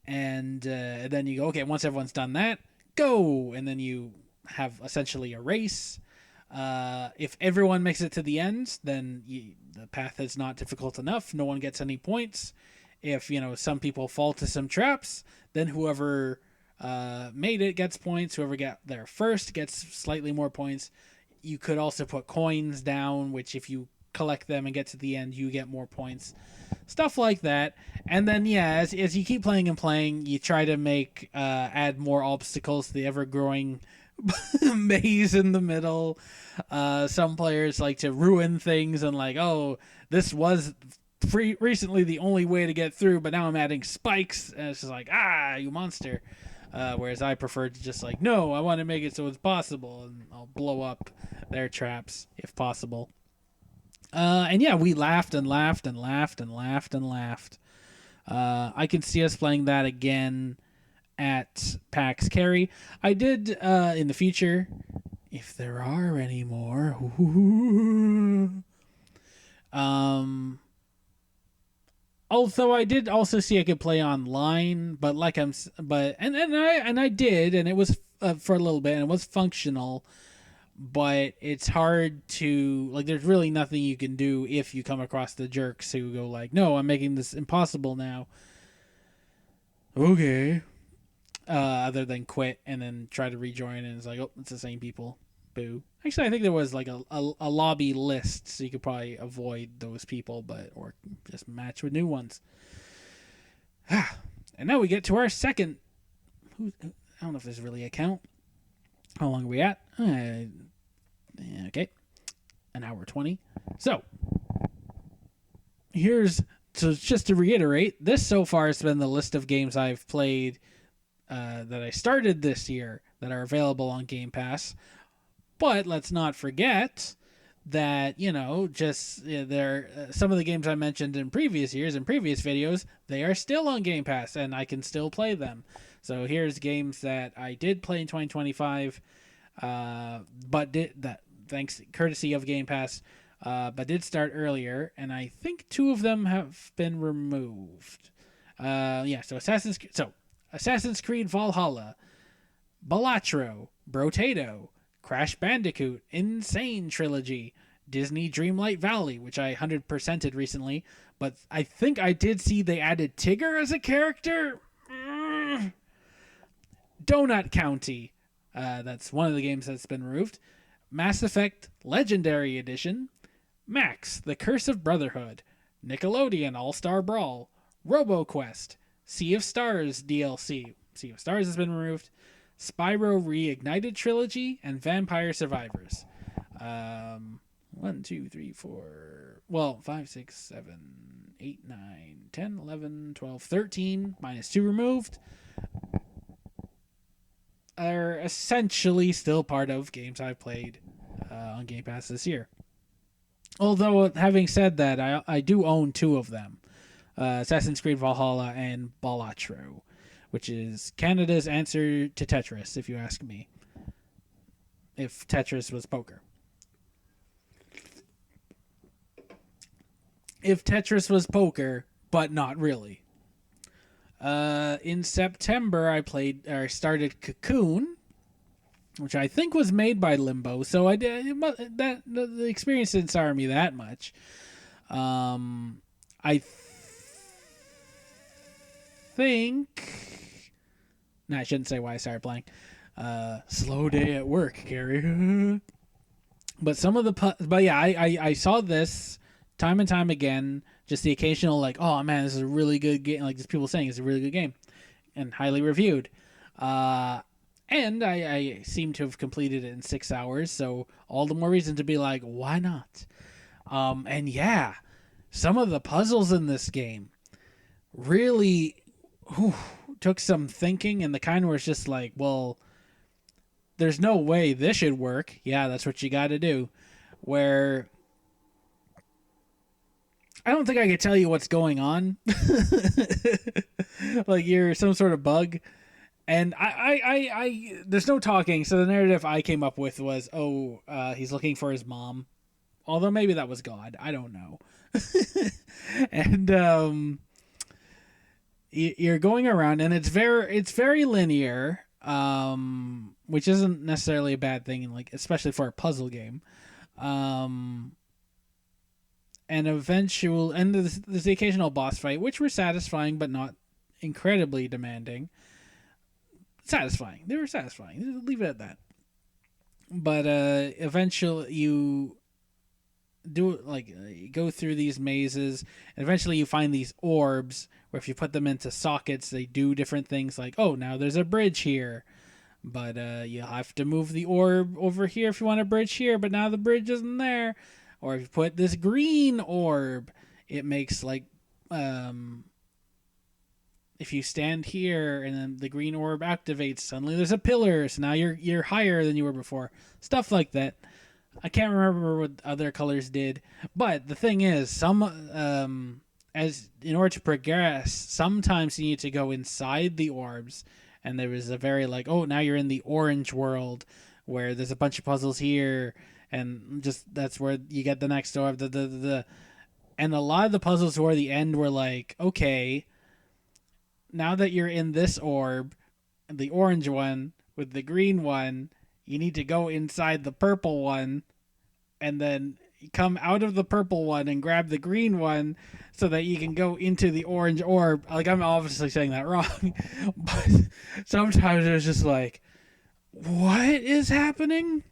And then you go, okay, once everyone's done that, go, and then you have essentially a race. If everyone makes it to the end, then the path is not difficult enough. No one gets any points. If some people fall to some traps, then whoever made it gets points. Whoever got there first gets slightly more points. You could also put coins down, which if you collect them and get to the end, you get more points. Stuff like that. And then, yeah, as you keep playing and playing, you try to add more obstacles to the ever-growing maze in the middle. Some players like to ruin things and like, oh, this was recently the only way to get through, but now I'm adding spikes, and it's just like, you monster. Whereas I prefer to just like, no, I want to make it so it's possible, and I'll blow up their traps if possible. And yeah, we laughed and laughed and laughed and laughed and laughed. I can see us playing that again at PAX Kerry. I did in the future, if there are any more. Although I did also see I could play online, but I did, and it was for a little bit, and it was functional. But it's hard to like. There's really nothing you can do if you come across the jerks who go like, "No, I'm making this impossible now." Okay. Other than quit and then try to rejoin, and it's like, oh, it's the same people. Boo. Actually, I think there was like a lobby list, so you could probably avoid those people, or just match with new ones. And now we get to our second. I don't know if there's really a count. How long are we at? Okay, an hour 20. So just to reiterate, this so far has been the list of games I've played that I started this year that are available on Game Pass. But let's not forget that, some of the games I mentioned in previous years, in previous videos, they are still on Game Pass, and I can still play them. So here's games that I did play in 2025, thanks courtesy of Game Pass, but did start earlier, and I think 2 of them have been removed. So Assassin's Creed Valhalla, Balatro, Brotato, Crash Bandicoot, Insane Trilogy, Disney Dreamlight Valley, which I 100%ed recently, but I think I did see they added Tigger as a character. Donut County, that's one of the games that's been removed. Mass Effect Legendary Edition, Max, The Curse of Brotherhood, Nickelodeon All-Star Brawl, RoboQuest, Sea of Stars DLC. Sea of Stars has been removed. Spyro Reignited Trilogy, and Vampire Survivors. 1, 2, 3, 4. Well, 5, 6, 7, 8, 9, 10, 11, 12, 13, minus 2 removed, are essentially still part of games I've played on Game Pass this year. Although, having said that, I do own 2 of them. Assassin's Creed Valhalla and Balatro, which is Canada's answer to Tetris, if you ask me. If Tetris was poker. If Tetris was poker, but not really. In September, I started Cocoon, which I think was made by Limbo, so the experience didn't sour me that much. I think. No, I shouldn't say why I started playing. Slow day at work, Kerry. But I saw this time and time again. Just the occasional like, oh man, this is a really good game. Like just people saying it's a really good game, and highly reviewed. And I seem to have completed it in 6 hours, so all the more reason to be like, why not? And yeah, some of the puzzles in this game really took some thinking, and the kind where it's just like, well, there's no way this should work. Yeah, that's what you got to do. Where I don't think I could tell you what's going on. Like you're some sort of bug. And I there's no talking, so the narrative I came up with was, he's looking for his mom. Although maybe that was God. I don't know. And you're going around, and it's very linear, which isn't necessarily a bad thing, like especially for a puzzle game. And there's the occasional boss fight, which were satisfying but not incredibly demanding. satisfying. They were satisfying. Leave it at that. But eventually you do like you go through these mazes, and eventually you find these orbs where if you put them into sockets, they do different things. Like, oh, now there's a bridge here, but you have to move the orb over here if you want a bridge here. But now the bridge isn't there. Or if you put this green orb, it makes like if you stand here and then the green orb activates, suddenly there's a pillar, so now you're higher than you were before. Stuff like that. I can't remember what other colors did, but the thing is, as in order to progress, sometimes you need to go inside the orbs, and there was a very like, oh, now you're in the orange world, where there's a bunch of puzzles here, and just that's where you get the next orb. And a lot of the puzzles toward the end were like, okay, now that you're in this orb, the orange one with the green one, you need to go inside the purple one and then come out of the purple one and grab the green one so that you can go into the orange orb. Like, I'm obviously saying that wrong, but sometimes it was just like, what is happening?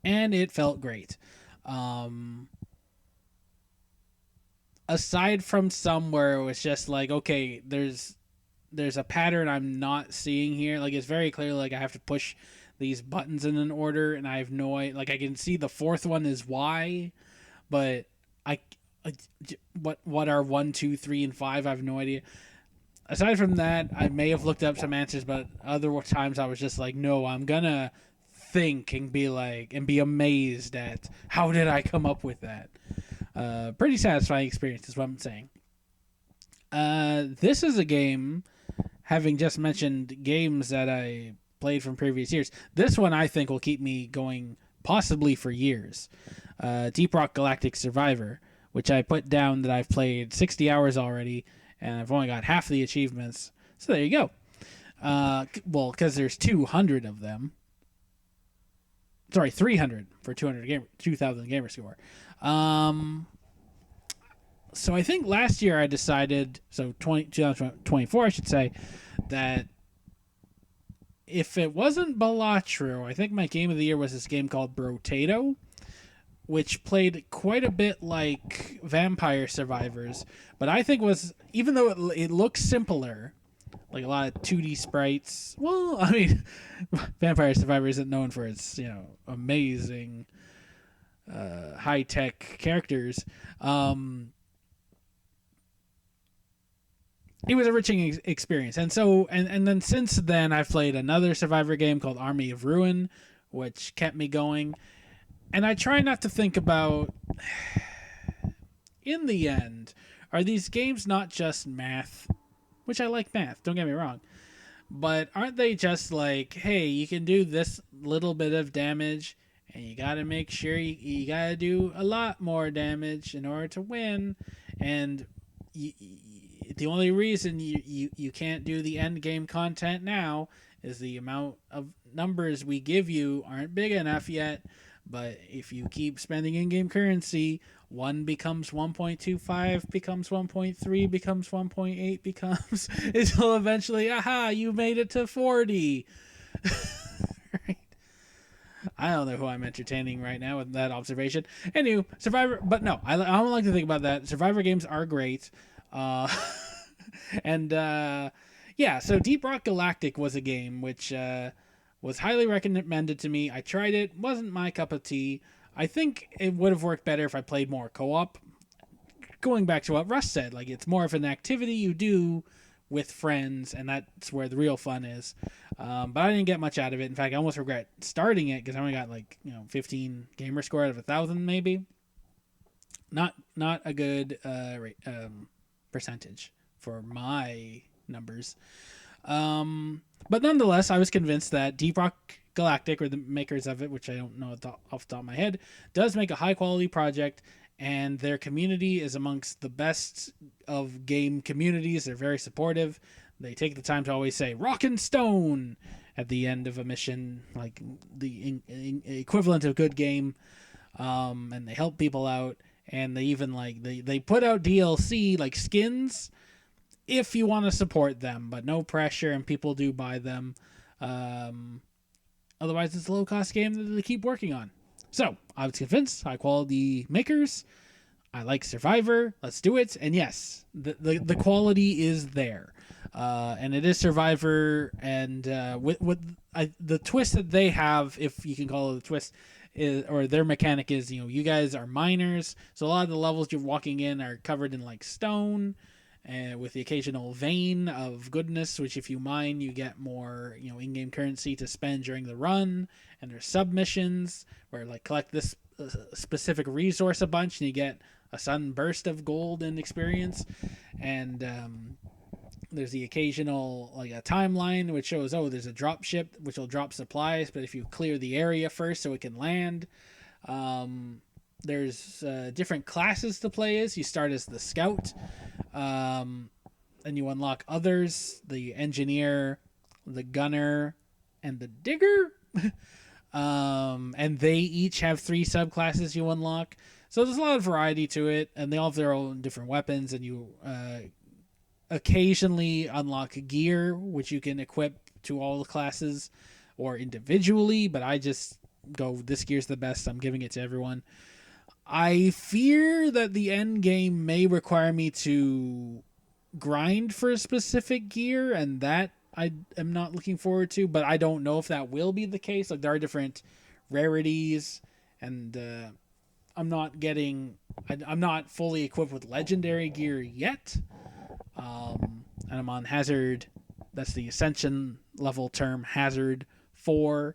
And it felt great. Aside from some where it was just like, okay, there's a pattern I'm not seeing here. Like, it's very clear like I have to push these buttons in an order, and I have no idea. Like, I can see the fourth one is Y, but what are 1, 2, 3, and 5? I have no idea. Aside from that, I may have looked up some answers, but other times I was just like, no, I'm gonna think and be amazed at how did I come up with that. Pretty satisfying experience is what I'm saying. This is a game, having just mentioned games that I played from previous years. This one I think will keep me going possibly for years. Deep Rock Galactic Survivor, which I put down that I've played 60 hours already, and I've only got half the achievements. So there you go. Well, because there's 200 of them. Sorry, 300 for 2,000 gamer score. So I think last year I decided, 2024 I should say, that if it wasn't Balatro, I think my game of the year was this game called Brotato, which played quite a bit like Vampire Survivors, but I think was, even though it looks simpler, like a lot of 2D sprites. Well, I mean, Vampire Survivor isn't known for its, amazing high-tech characters. It was a rich experience. And so, and then since then, I've played another Survivor game called Army of Ruin, which kept me going. And I try not to think about, in the end, are these games not just math? Which I like math, don't get me wrong. But aren't they just like, hey, you can do this little bit of damage, and you got to make sure you got to do a lot more damage in order to win. And the only reason you can't do the end game content now is the amount of numbers we give you aren't big enough yet. But if you keep spending in-game currency, 1 becomes 1.25, becomes 1.3, becomes 1.8, becomes until eventually, aha, you made it to 40. Right? I don't know who I'm entertaining right now with that observation. Anyway, Survivor, but no, I don't like to think about that. Survivor games are great. Yeah, so Deep Rock Galactic was a game which was highly recommended to me. I tried it, wasn't my cup of tea. I think it would have worked better if I played more co-op. Going back to what Russ said, like, it's more of an activity you do with friends, and that's where the real fun is. But I didn't get much out of it. In fact, I almost regret starting it because I only got 15 gamer score out of 1,000 maybe. Not a good percentage for my numbers. But nonetheless, I was convinced that Deep Rock Galactic, or the makers of it, which I don't know off the top of my head, does make a high quality project, and their community is amongst the best of game communities. They're very supportive. They take the time to always say "rock and stone" at the end of a mission, like the equivalent of good game. And they help people out, and they even they put out DLC like skins if you want to support them, but no pressure, and people do buy them. Otherwise, it's a low cost game that they keep working on. So I was convinced, high quality makers. I like Survivor. Let's do it. And yes, the quality is there. And it is Survivor, and the twist that they have, if you can call it a twist, is, or their mechanic is, you guys are miners, so a lot of the levels you're walking in are covered in like stone, and with the occasional vein of goodness, which if you mine, you get more, in-game currency to spend during the run. And there's submissions where like collect this specific resource a bunch, and you get a sudden burst of gold and experience. And there's the occasional like a timeline which shows, oh, there's a drop ship which will drop supplies, but if you clear the area first so it can land. There's different classes to play as. You start as the scout, and you unlock others: the engineer, the gunner, and the digger. And they each have 3 subclasses you unlock. So there's a lot of variety to it, and they all have their own different weapons, and you occasionally unlock gear, which you can equip to all the classes or individually, but I just go, this gear's the best, I'm giving it to everyone. I fear that the end game may require me to grind for a specific gear, and that I am not looking forward to, but I don't know if that will be the case. Like, there are different rarities, and I'm not fully equipped with legendary gear yet. And I'm on Hazard, that's the Ascension level term, Hazard 4,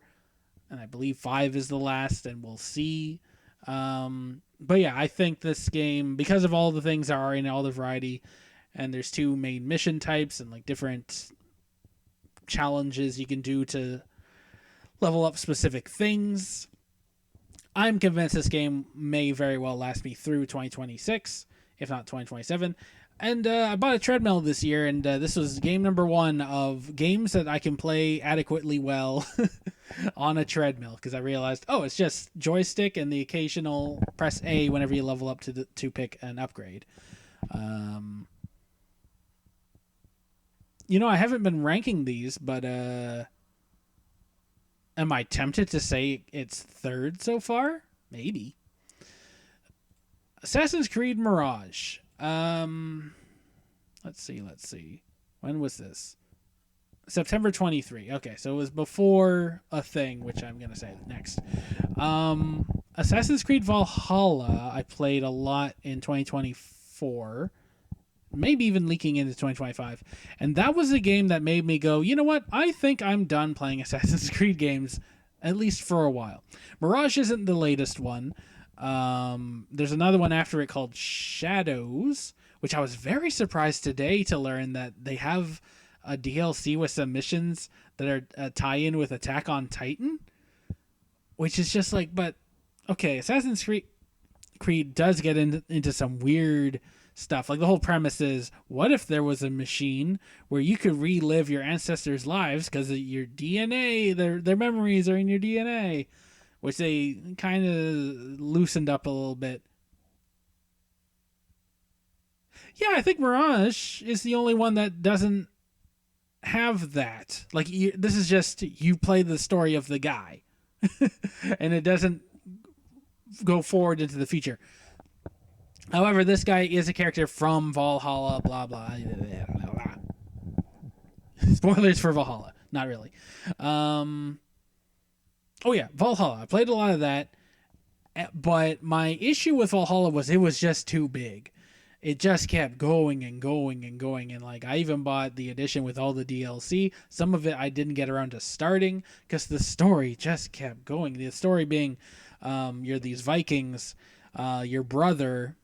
and I believe 5 is the last, and we'll see. But yeah, I think this game, because of all the things that are in all the variety, and there's 2 main mission types and like different challenges you can do to level up specific things, I'm convinced this game may very well last me through 2026, if not 2027. And I bought a treadmill this year, and this was game number 1 of games that I can play adequately well on a treadmill, because I realized, oh, it's just joystick and the occasional press A whenever you level up to pick an upgrade. I haven't been ranking these, but am I tempted to say it's 3rd so far? Maybe. Assassin's Creed Mirage. Let's see. When was this? September 23. Okay, so it was before a thing, which I'm going to say next. Assassin's Creed Valhalla, I played a lot in 2024, maybe even leaking into 2025. And that was a game that made me go, you know what? I think I'm done playing Assassin's Creed games, at least for a while. Mirage isn't the latest one. There's another one after it called Shadows, which I was very surprised today to learn that they have a DLC with some missions that are a tie-in with Attack on Titan, which is just like, but okay, Assassin's Creed does get into some weird stuff. Like, the whole premise is, what if there was a machine where you could relive your ancestors' lives because your DNA, their memories are in your DNA, which they kind of loosened up a little bit. Yeah, I think Mirage is the only one that doesn't have that. Like, this is just, you play the story of the guy, and it doesn't go forward into the future. However, this guy is a character from Valhalla, blah, blah, blah, blah. Spoilers for Valhalla. Not really. Oh, yeah, Valhalla. I played a lot of that, but my issue with Valhalla was it was just too big. It just kept going and going and going, and like, I even bought the edition with all the DLC. Some of it I didn't get around to starting because the story just kept going. The story being, you're these Vikings, your brother,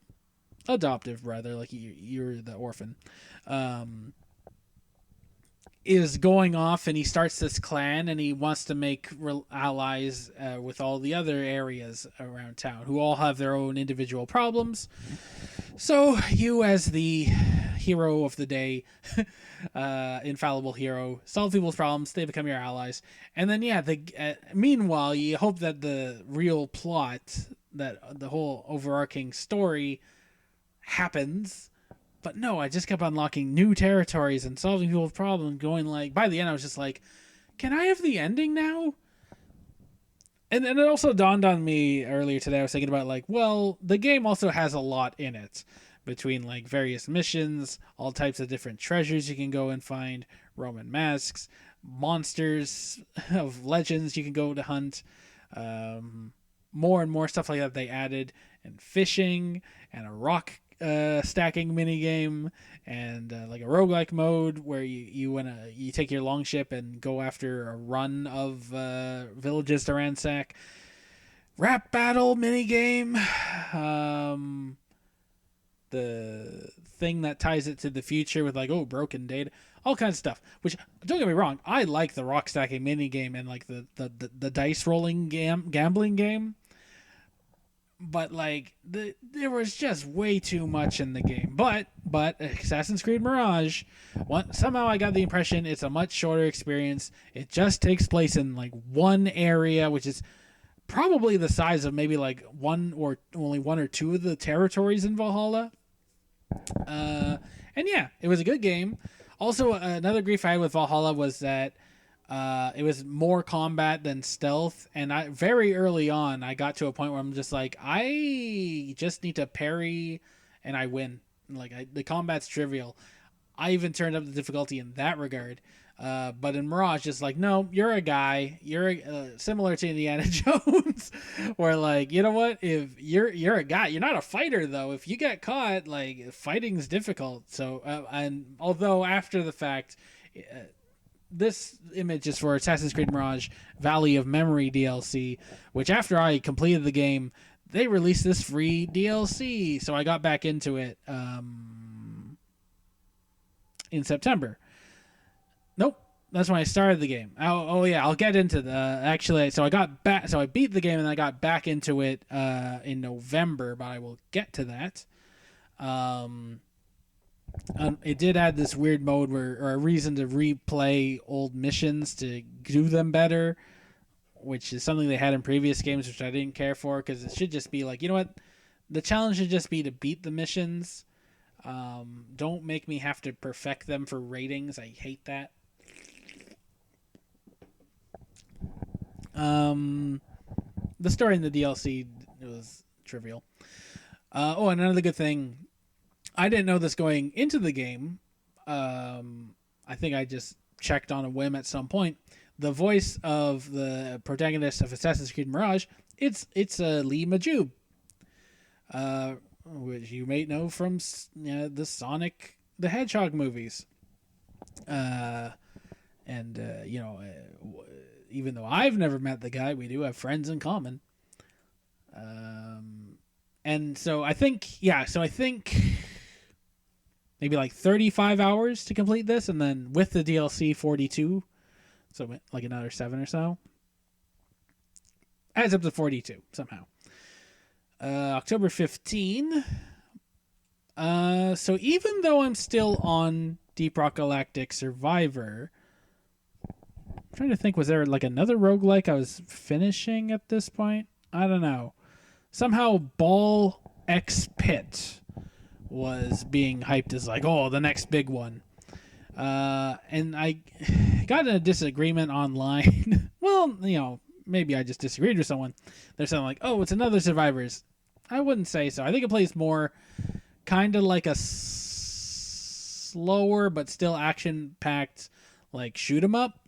adoptive brother, like you're the orphan, is going off, and he starts this clan, and he wants to make allies with all the other areas around town, who all have their own individual problems. So you, as the hero of the day, infallible hero, solve people's problems. They become your allies, and then meanwhile, you hope that the real plot, that the whole overarching story, happens. But no, I just kept unlocking new territories and solving people's problems. Going like by the end, I was just like, can I have the ending now? And it also dawned on me earlier today. I was thinking about like, well, the game also has a lot in it, between like various missions, all types of different treasures you can go and find, Roman masks, monsters of legends you can go to hunt, um, more and more stuff like that they added, and fishing, and a rock stacking mini game, and like a roguelike mode where you take your longship and go after a run of villages to ransack. Rap battle mini game, the thing that ties it to the future with like, oh, broken data, all kinds of stuff. Which, don't get me wrong, I like the rock stacking mini game and like the dice rolling gambling game, but like there was just way too much in the game. But Assassin's Creed Mirage, somehow I got the impression it's a much shorter experience. It just takes place in like one area, which is probably the size of maybe like only one or two of the territories in Valhalla. And yeah, it was a good game. Also, another grief I had with Valhalla was that it was more combat than stealth, and very early on I got to a point where I'm just like, I just need to parry, and I win. Like the combat's trivial. I even turned up the difficulty in that regard. But in Mirage, just like, no, you're a guy. You're similar to Indiana Jones, where like, you know what? If you're a guy, you're not a fighter though. If you get caught, like fighting's difficult. So and although after the fact, this image is for Assassin's Creed Mirage Valley of Memory DLC, which after I completed the game, they released this free DLC, so I got back into it in September. Nope, that's when I started the game. Oh yeah, I'll get into the actually. So I got back. So I beat the game and I got back into it in November, but I will get to that. It did add this weird mode or a reason to replay old missions to do them better, which is something they had in previous games, which I didn't care for because it should just be like, you know what, the challenge should just be to beat the missions. Don't make me have to perfect them for ratings. I hate that. The story in the DLC was trivial. And another good thing, I didn't know this going into the game. I think I just checked on a whim at some point. The voice of the protagonist of Assassin's Creed Mirage, it's Lee Majub, which you may know from the Sonic the Hedgehog movies. Even though I've never met the guy, we do have friends in common. And so I think maybe like 35 hours to complete this, and then with the DLC 42, so like another 7 or so. Adds up to 42 somehow. October 15. So even though I'm still on Deep Rock Galactic Survivor, I'm trying to think, was there like another roguelike I was finishing at this point? I don't know. Somehow Ball X Pit was being hyped as like, oh, the next big one. And I got in a disagreement online. Well, maybe I just disagreed with someone. They're saying like, oh, it's another Survivors. I wouldn't say so. I think it plays more kind of like a slower but still action-packed like shoot 'em up,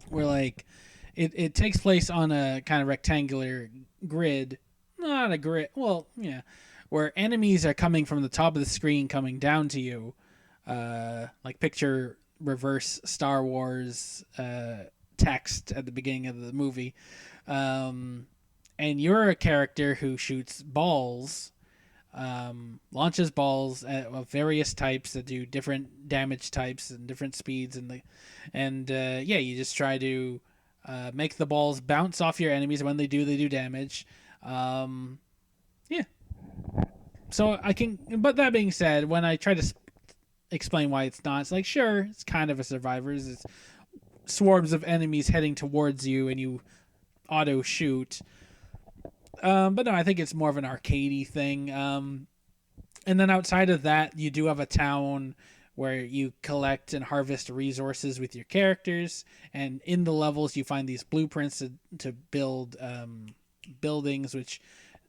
where like it takes place on a kind of rectangular grid. Not a grid. Well, yeah. Where enemies are coming from the top of the screen coming down to you. Like picture reverse Star Wars text at the beginning of the movie. And you're a character who shoots balls, launches balls of various types that do different damage types and different speeds. You just try to make the balls bounce off your enemies. When they do damage. So I can, but that being said, when I try to explain why it's not, it's like, sure, it's kind of a Survivors. It's swarms of enemies heading towards you and you auto shoot. But no, I think it's more of an arcadey thing. And then outside of that, you do have a town where you collect and harvest resources with your characters. And in the levels, you find these blueprints to build buildings, which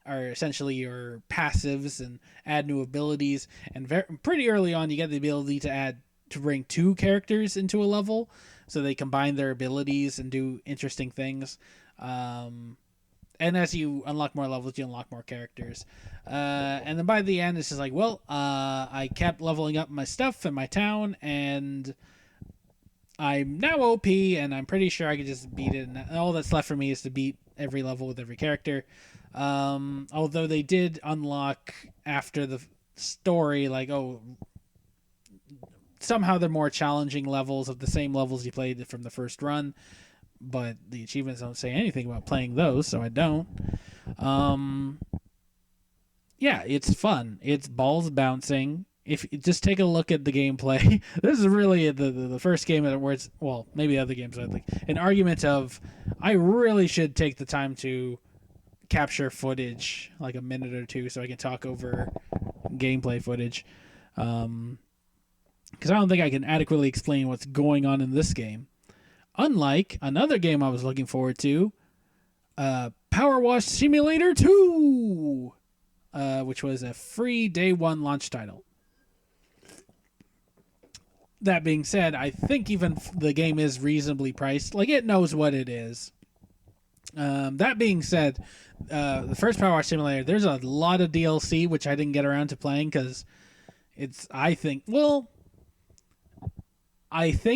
are essentially your passives and add new abilities. And pretty early on, you get the ability to bring two characters into a level, so they combine their abilities and do interesting things. And as you unlock more levels, you unlock more characters. And then by the end, it's just like, well, I kept leveling up my stuff in my town, and I'm now OP, and I'm pretty sure I could just beat it. And all that's left for me is to beat every level with every character. Although they did unlock after the story, like, oh, somehow they're more challenging levels of the same levels you played from the first run, but the achievements don't say anything about playing those, so I don't. Um, yeah, it's fun. It's balls bouncing. If you just take a look at the gameplay, this is really the first game where it's, well, maybe other games, I think, an argument of I really should take the time to capture footage, like a minute or two, so I can talk over gameplay footage. Because I don't think I can adequately explain what's going on in this game. Unlike another game I was looking forward to, Power Wash Simulator 2, which was a free day one launch title. That being said, I think even the game is reasonably priced. Like, it knows what it is. That being said, the first Power Wash Simulator, there's a lot of DLC, which I didn't get around to playing because I think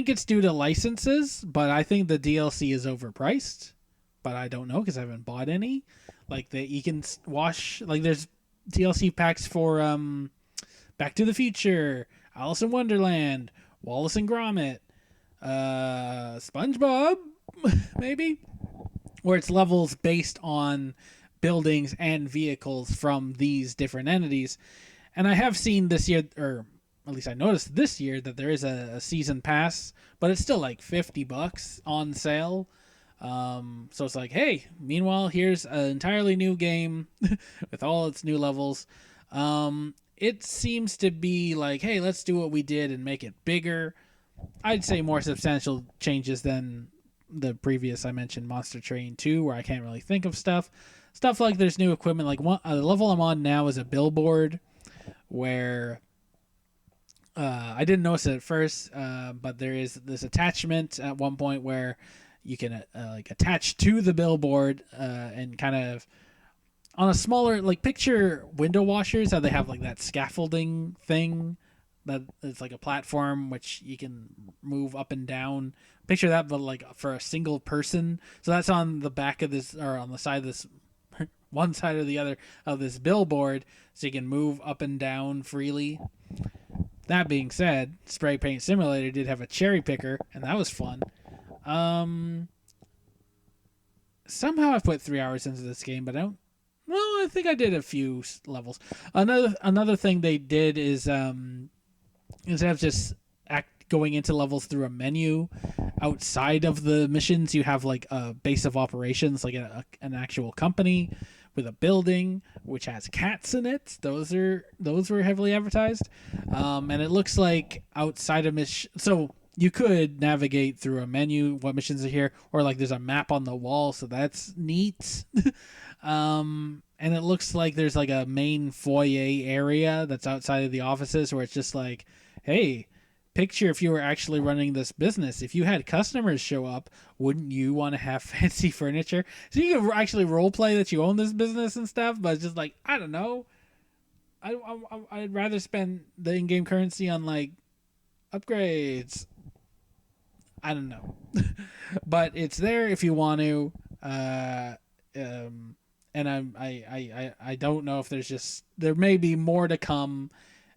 it's due to licenses, but I think the DLC is overpriced. But I don't know because I haven't bought any. Like, you can wash, like, there's DLC packs for Back to the Future, Alice in Wonderland, Wallace and Gromit, SpongeBob, maybe, where it's levels based on buildings and vehicles from these different entities. And I have seen this year, or at least I noticed this year, that there is a season pass, but it's still like $50 on sale. So it's like, hey, meanwhile, here's an entirely new game with all its new levels. It seems to be like, hey, let's do what we did and make it bigger. I'd say more substantial changes than the previous I mentioned, Monster Train 2, where I can't really think of stuff. Stuff like there's new equipment. Like the level I'm on now is a billboard where I didn't notice it at first, but there is this attachment at one point where you can like attach to the billboard and kind of on a smaller, like, picture window washers, how they have like that scaffolding thing that it's like a platform which you can move up and down. Picture that, but like for a single person. So that's on the back of this, or on the side of this, one side or the other of this billboard, so you can move up and down freely. That being said, Spray Paint Simulator did have a cherry picker, and that was fun. Somehow I've put 3 hours into this game, but I think I did a few levels. Another thing they did is instead of just going into levels through a menu, outside of the missions, you have like a base of operations, like an actual company with a building which has cats in it. Those were heavily advertised, and it looks like outside of so you could navigate through a menu, what missions are here, or like there's a map on the wall, so that's neat. And it looks like there's like a main foyer area that's outside of the offices where it's just like, hey, picture if you were actually running this business. If you had customers show up, wouldn't you want to have fancy furniture? So you can actually role play that you own this business and stuff, but it's just like, I don't know. I'd rather spend the in-game currency on like upgrades. I don't know. But it's there if you want to. And I don't know if there may be more to come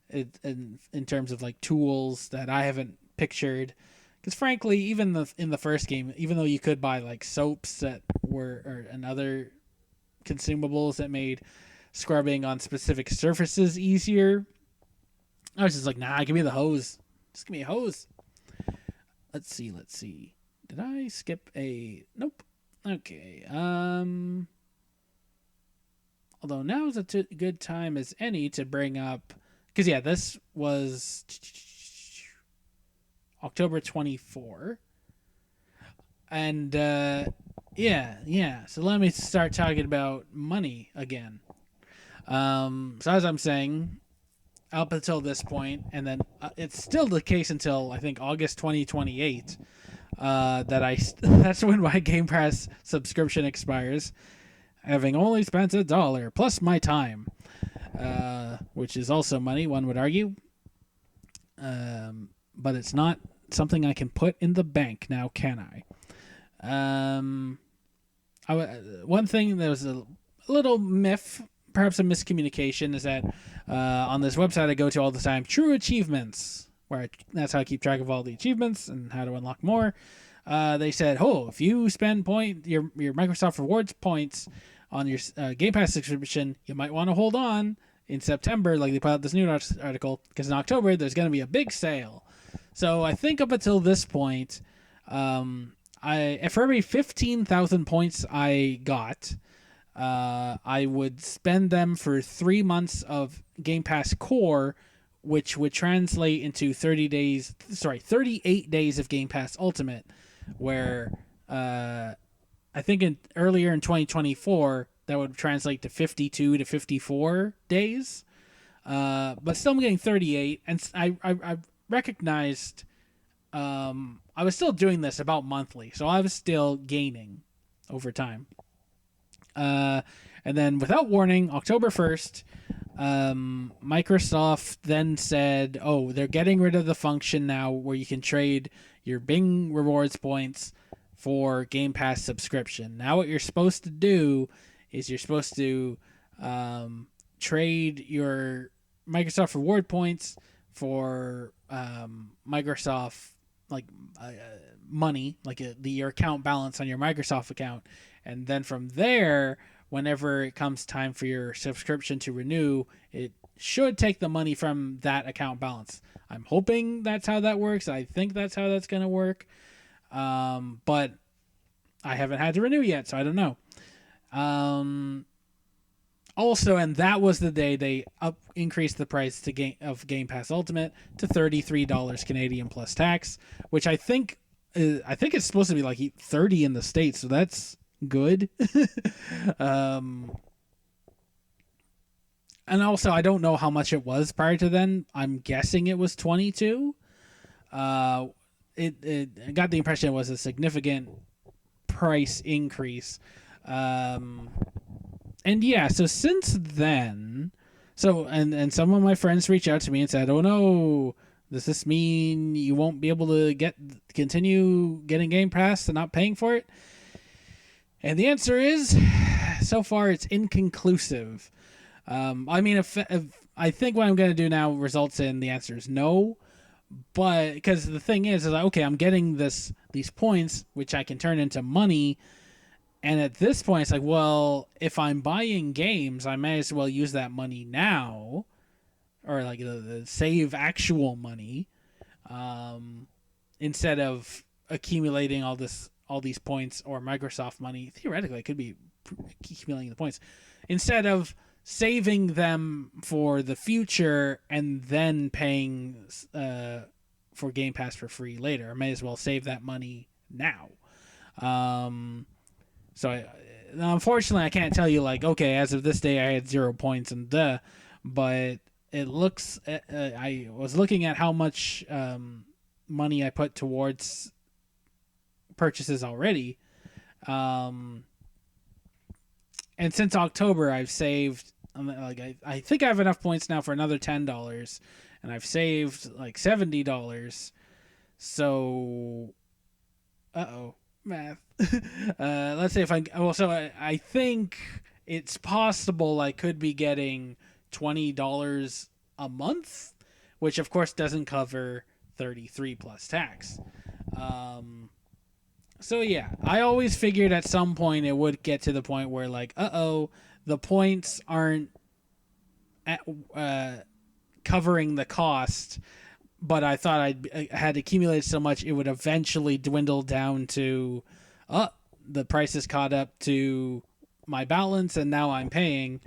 in terms of like tools that I haven't pictured, because frankly, even in the first game, even though you could buy like soaps and other consumables that made scrubbing on specific surfaces easier, I was just like, nah, give me the hose, just give me a hose. Let's see, did I skip a nope? Okay. Although now is a good time as any to bring up because yeah, this was October 24, and yeah. So let me start talking about money again. So as I'm saying, up until this point, and then it's still the case until I think August 2028. That's when my Game Pass subscription expires, having only spent $1 plus my time, which is also money, one would argue. But it's not something I can put in the bank now, can I? One thing that was a little myth, perhaps a miscommunication, is that on this website I go to all the time, True Achievements, that's how I keep track of all the achievements and how to unlock more. They said, if you spend your Microsoft Rewards points on your Game Pass subscription, you might want to hold on in September, like they put out this new article, because in October there's going to be a big sale. So I think up until this point, for every 15,000 points I got, I would spend them for 3 months of Game Pass Core, which would translate into 38 days of Game Pass Ultimate, where I think earlier in 2024 that would translate to 52 to 54 days. But still I'm getting 38, and I recognized I was still doing this about monthly, so I was still gaining over time. And then without warning, October 1st, Microsoft then said, they're getting rid of the function now where you can trade your Bing rewards points for Game Pass subscription. Now what you're supposed to do is you're supposed to trade your Microsoft reward points for Microsoft money, your account balance on your Microsoft account, and then from there, whenever it comes time for your subscription to renew, it should take the money from that account balance. I'm hoping that's how that works. I think that's how that's going to work. But I haven't had to renew yet, so I don't know. Also, and that was the day they increased the price of Game Pass Ultimate to $33 Canadian plus tax, which I think it's supposed to be like 30 in the States, so that's good. And also, I don't know how much it was prior to then. I'm guessing it was 22. I got the impression it was a significant price increase. And yeah, so since then, and some of my friends reached out to me and said, "Oh no, does this mean you won't be able to continue getting Game Pass and not paying for it?" And the answer is, so far it's inconclusive. I mean, if I think what I'm going to do now results in the answer is no, but because the thing is like, okay, I'm getting these points which I can turn into money. And at this point, it's like, well, if I'm buying games, I may as well use that money now, or like the save actual money, instead of accumulating all these points or Microsoft money. Theoretically, it could be accumulating the points instead of saving them for the future and then paying for Game Pass for free later. I may as well save that money now. So unfortunately, I can't tell you like, okay, as of this day, I had 0 points but it looks. I was looking at how much money I put towards purchases already, and since October, I've saved. I think I have enough points now for another $10, and I've saved like $70. So, math. Let's say if I think it's possible I could be getting $20 a month, which of course doesn't cover 33 plus tax. So yeah, I always figured at some point it would get to the point where like, the points aren't covering the cost. But I thought I had accumulated so much it would eventually dwindle down to, the price is caught up to my balance and now I'm paying.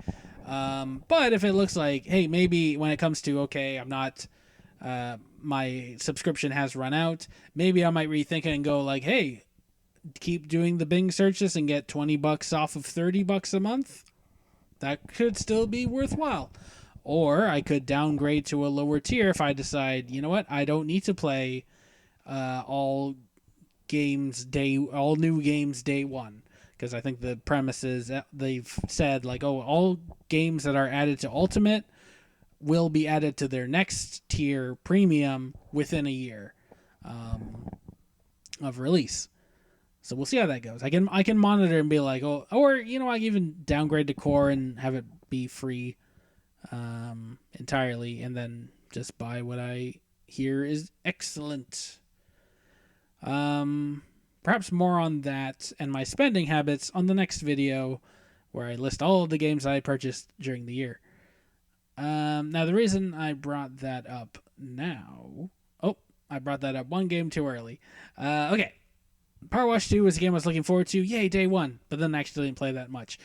But if it looks like, hey, maybe when it comes to, okay, I'm not, my subscription has run out, maybe I might rethink it and go like, hey, keep doing the Bing searches and get $20 off of $30 a month. That could still be worthwhile. Or I could downgrade to a lower tier if I decide, you know what, I don't need to play all new games day one, because I think the premise is they've said like, oh, all games that are added to Ultimate will be added to their next tier premium within a year of release. So we'll see how that goes. I can monitor and be like, oh, or I can even downgrade to core and have it be free entirely, and then just buy what I hear is excellent. Perhaps more on that and my spending habits on the next video, where I list all of the games I purchased during the year. Now the reason I brought that up now, I brought that up one game too early. Okay. Power Wash 2 was a game I was looking forward to. Yay, day one. But then I actually didn't play that much.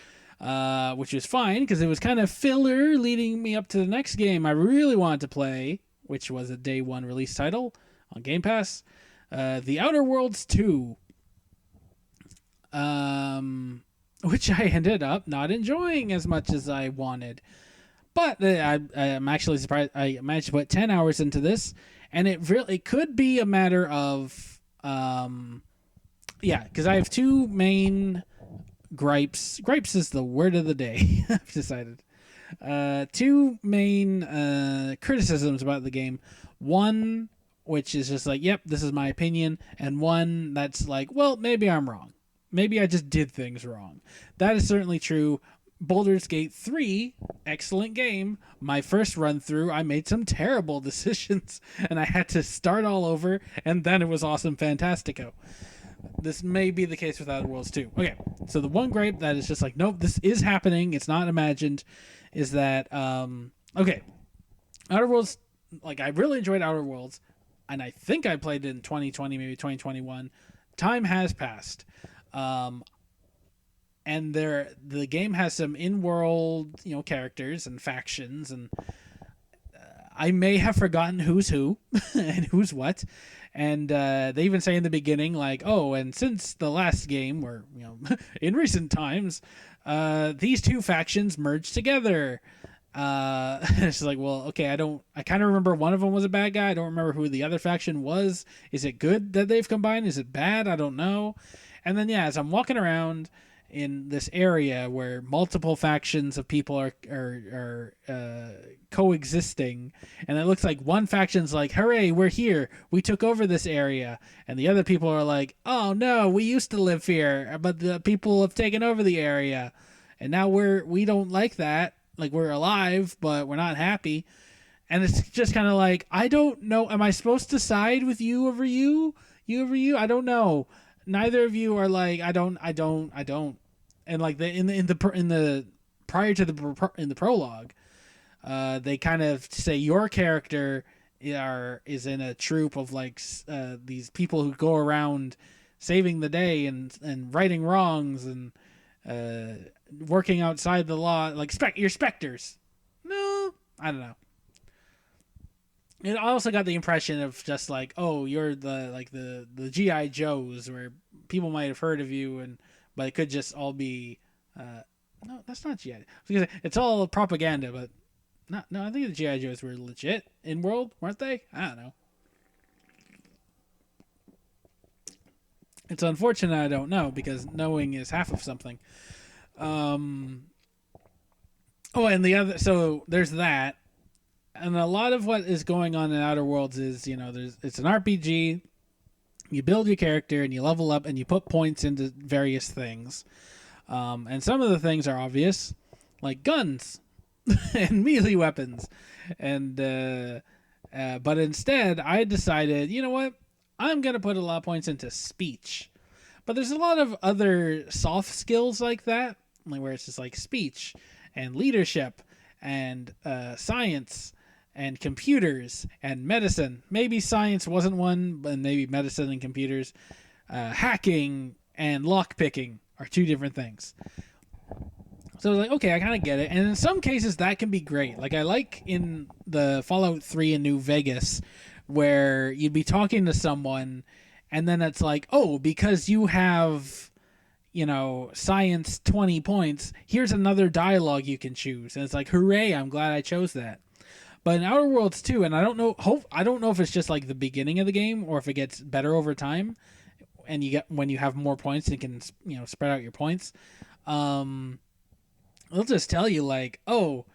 Which was fine, because it was kind of filler leading me up to the next game I really wanted to play, which was a day one release title on Game Pass. The Outer Worlds 2. Which I ended up not enjoying as much as I wanted. But I'm actually surprised. I managed to put 10 hours into this, and it could be a matter of... because I have two main gripes. Gripes is the word of the day, I've decided. Two main criticisms about the game. One, which is just like, yep, this is my opinion. And one that's like, well, maybe I'm wrong. Maybe I just did things wrong. That is certainly true. Baldur's Gate 3, excellent game. My first run through, I made some terrible decisions, and I had to start all over, and then it was awesome fantastico. This may be the case with Outer Worlds 2. Okay, so the one gripe that is just like, nope, this is happening, it's not imagined, is that, Outer Worlds, like, I really enjoyed Outer Worlds, and I think I played it in 2020, maybe 2021. Time has passed. And the game has some in-world, characters and factions, and I may have forgotten who's who and who's what. And they even say in the beginning, like, oh, and since the last game, or in recent times, these two factions merged together. It's like, well, okay, I kind of remember one of them was a bad guy. I don't remember who the other faction was. Is it good that they've combined? Is it bad? I don't know. And then, as I'm walking around in this area where multiple factions of people are coexisting, and it looks like one faction's like, hooray, we're here, we took over this area, and the other people are like, oh no, we used to live here, but the people have taken over the area, and now we don't like that, like, we're alive but we're not happy. And it's just kind of like, I don't know, am I supposed to side with you over you over you? I don't know. Neither of you are like, I don't. And like in the prior to in the prologue, they kind of say your character is in a troop of like these people who go around saving the day and righting wrongs and working outside the law. Like you're specters. No, I don't know. And I also got the impression of just like, oh, you're the G.I. Joes, where people might have heard of you, but it could just all be no, that's not G.I. It's all propaganda, but no, I think the G.I. Joes were legit in world, weren't they? I don't know. It's unfortunate I don't know, because knowing is half of something. And the other, so there's that. And a lot of what is going on in Outer Worlds is, it's an RPG. You build your character and you level up and you put points into various things. And some of the things are obvious, like guns and melee weapons. And but instead, I decided, you know what? I'm going to put a lot of points into speech. But there's a lot of other soft skills like that, where it's just like speech and leadership and science and computers and medicine. Maybe science wasn't one, but maybe medicine and computers. Hacking and lockpicking are two different things. So I was like, okay, I kind of get it. And in some cases, that can be great. Like, I like in the Fallout 3 in New Vegas, where you'd be talking to someone, and then it's like, oh, because you have, science 20 points, here's another dialogue you can choose. And it's like, hooray, I'm glad I chose that. But in Outer Worlds 2, and I don't know if it's just like the beginning of the game or if it gets better over time, and you get when you have more points and can spread out your points. They'll just tell you like, oh,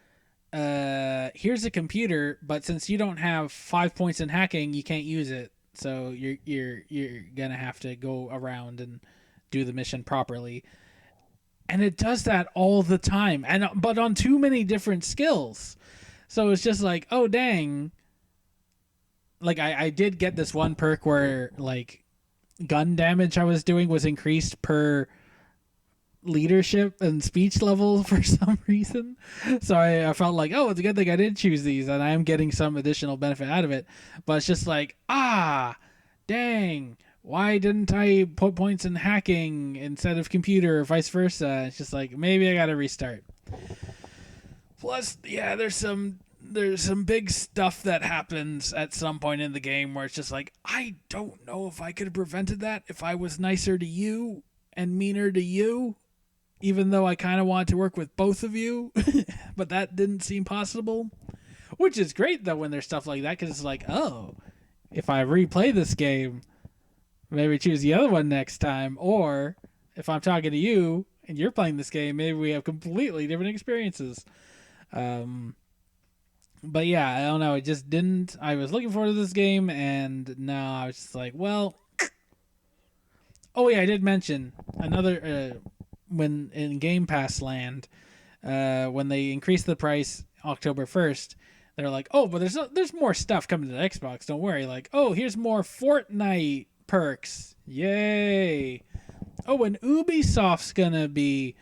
here's a computer, but since you don't have 5 points in hacking, you can't use it. So you're gonna have to go around and do the mission properly. And it does that all the time, and but on too many different skills. So it's just like, oh dang. Like I did get this one perk where like gun damage I was doing was increased per leadership and speech level for some reason. So I felt like, oh, it's a good thing I did choose these and I am getting some additional benefit out of it. But it's just like, dang, why didn't I put points in hacking instead of computer or vice versa? It's just like, maybe I gotta restart. Plus, yeah, there's some big stuff that happens at some point in the game where it's just like, I don't know if I could have prevented that if I was nicer to you and meaner to you, even though I kind of wanted to work with both of you, but that didn't seem possible. Which is great, though, when there's stuff like that, because it's like, oh, if I replay this game, maybe choose the other one next time, or if I'm talking to you and you're playing this game, maybe we have completely different experiences. But yeah, I don't know. It just didn't. I was looking forward to this game, and now I was just like, well. Oh yeah, I did mention another when in Game Pass land, when they increased the price October 1st, they're like, oh, but there's more stuff coming to the Xbox. Don't worry. Like, oh, here's more Fortnite perks. Yay! Oh, and Ubisoft's gonna be.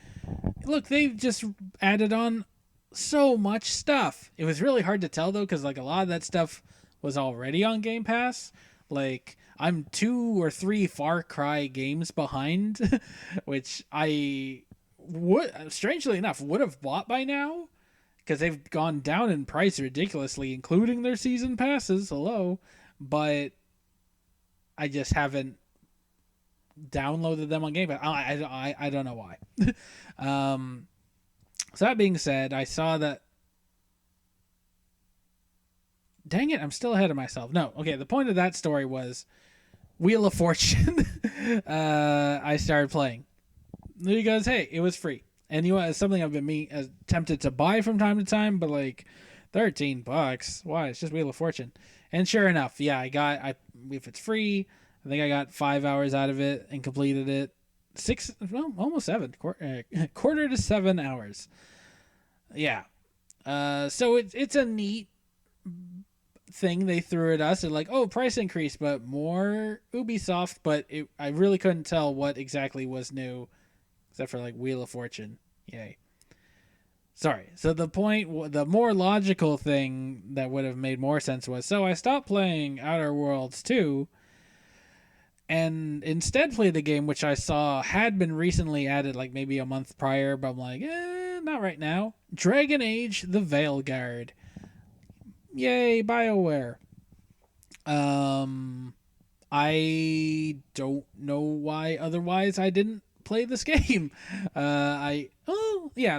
Look, they've just added on so much stuff. It was really hard to tell though, because like a lot of that stuff was already on Game Pass. Like I'm 2 or 3 Far Cry games behind, which I would, strangely enough, would have bought by now, because they've gone down in price ridiculously, including their season passes. Hello, but I just haven't downloaded them on Game Pass. I don't know why. So that being said, I saw that. Dang it, I'm still ahead of myself. No, okay, the point of that story was Wheel of Fortune. I started playing. He goes, hey, it was free. And it's something I've been tempted to buy from time to time, but like $13. Why? It's just Wheel of Fortune. And sure enough, yeah, if it's free, I think I got 5 hours out of it and completed it. Almost 7, quarter to 7 hours. Yeah. So it's a neat thing they threw at us. They're like, oh, price increase, but more Ubisoft. But I really couldn't tell what exactly was new, except for like Wheel of Fortune. Yay. Sorry. So the more logical thing that would have made more sense was, so I stopped playing Outer Worlds 2 and instead played the game which I saw had been recently added like maybe a month prior, but I'm like, not right now. Dragon Age: The Veilguard. Yay, BioWare. I don't know why otherwise I didn't play this game. I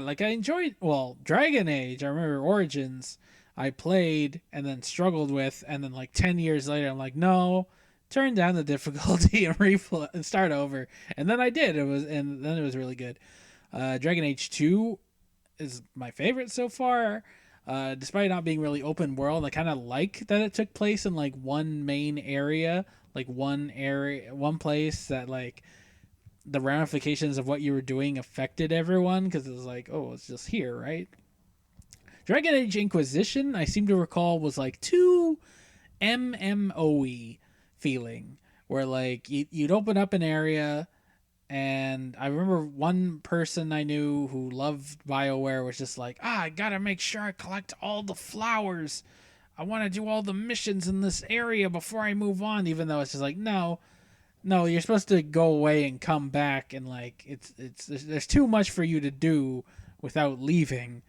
enjoyed, Dragon Age, I remember Origins, I played and then struggled with, and then like 10 years later I'm like, no, turn down the difficulty and replay and start over. And then I did. Then it was really good. Dragon Age 2 is my favorite so far. Despite not being really open world, I kind of like that it took place in like one main area, like one place that like the ramifications of what you were doing affected everyone, because it was like, oh, it's just here, right? Dragon Age Inquisition, I seem to recall, was like too MMO-y feeling, where like you'd open up an area. And I remember one person I knew who loved BioWare was just like, I gotta make sure I collect all the flowers. I want to do all the missions in this area before I move on, even though it's just like, no, you're supposed to go away and come back, and like there's too much for you to do without leaving.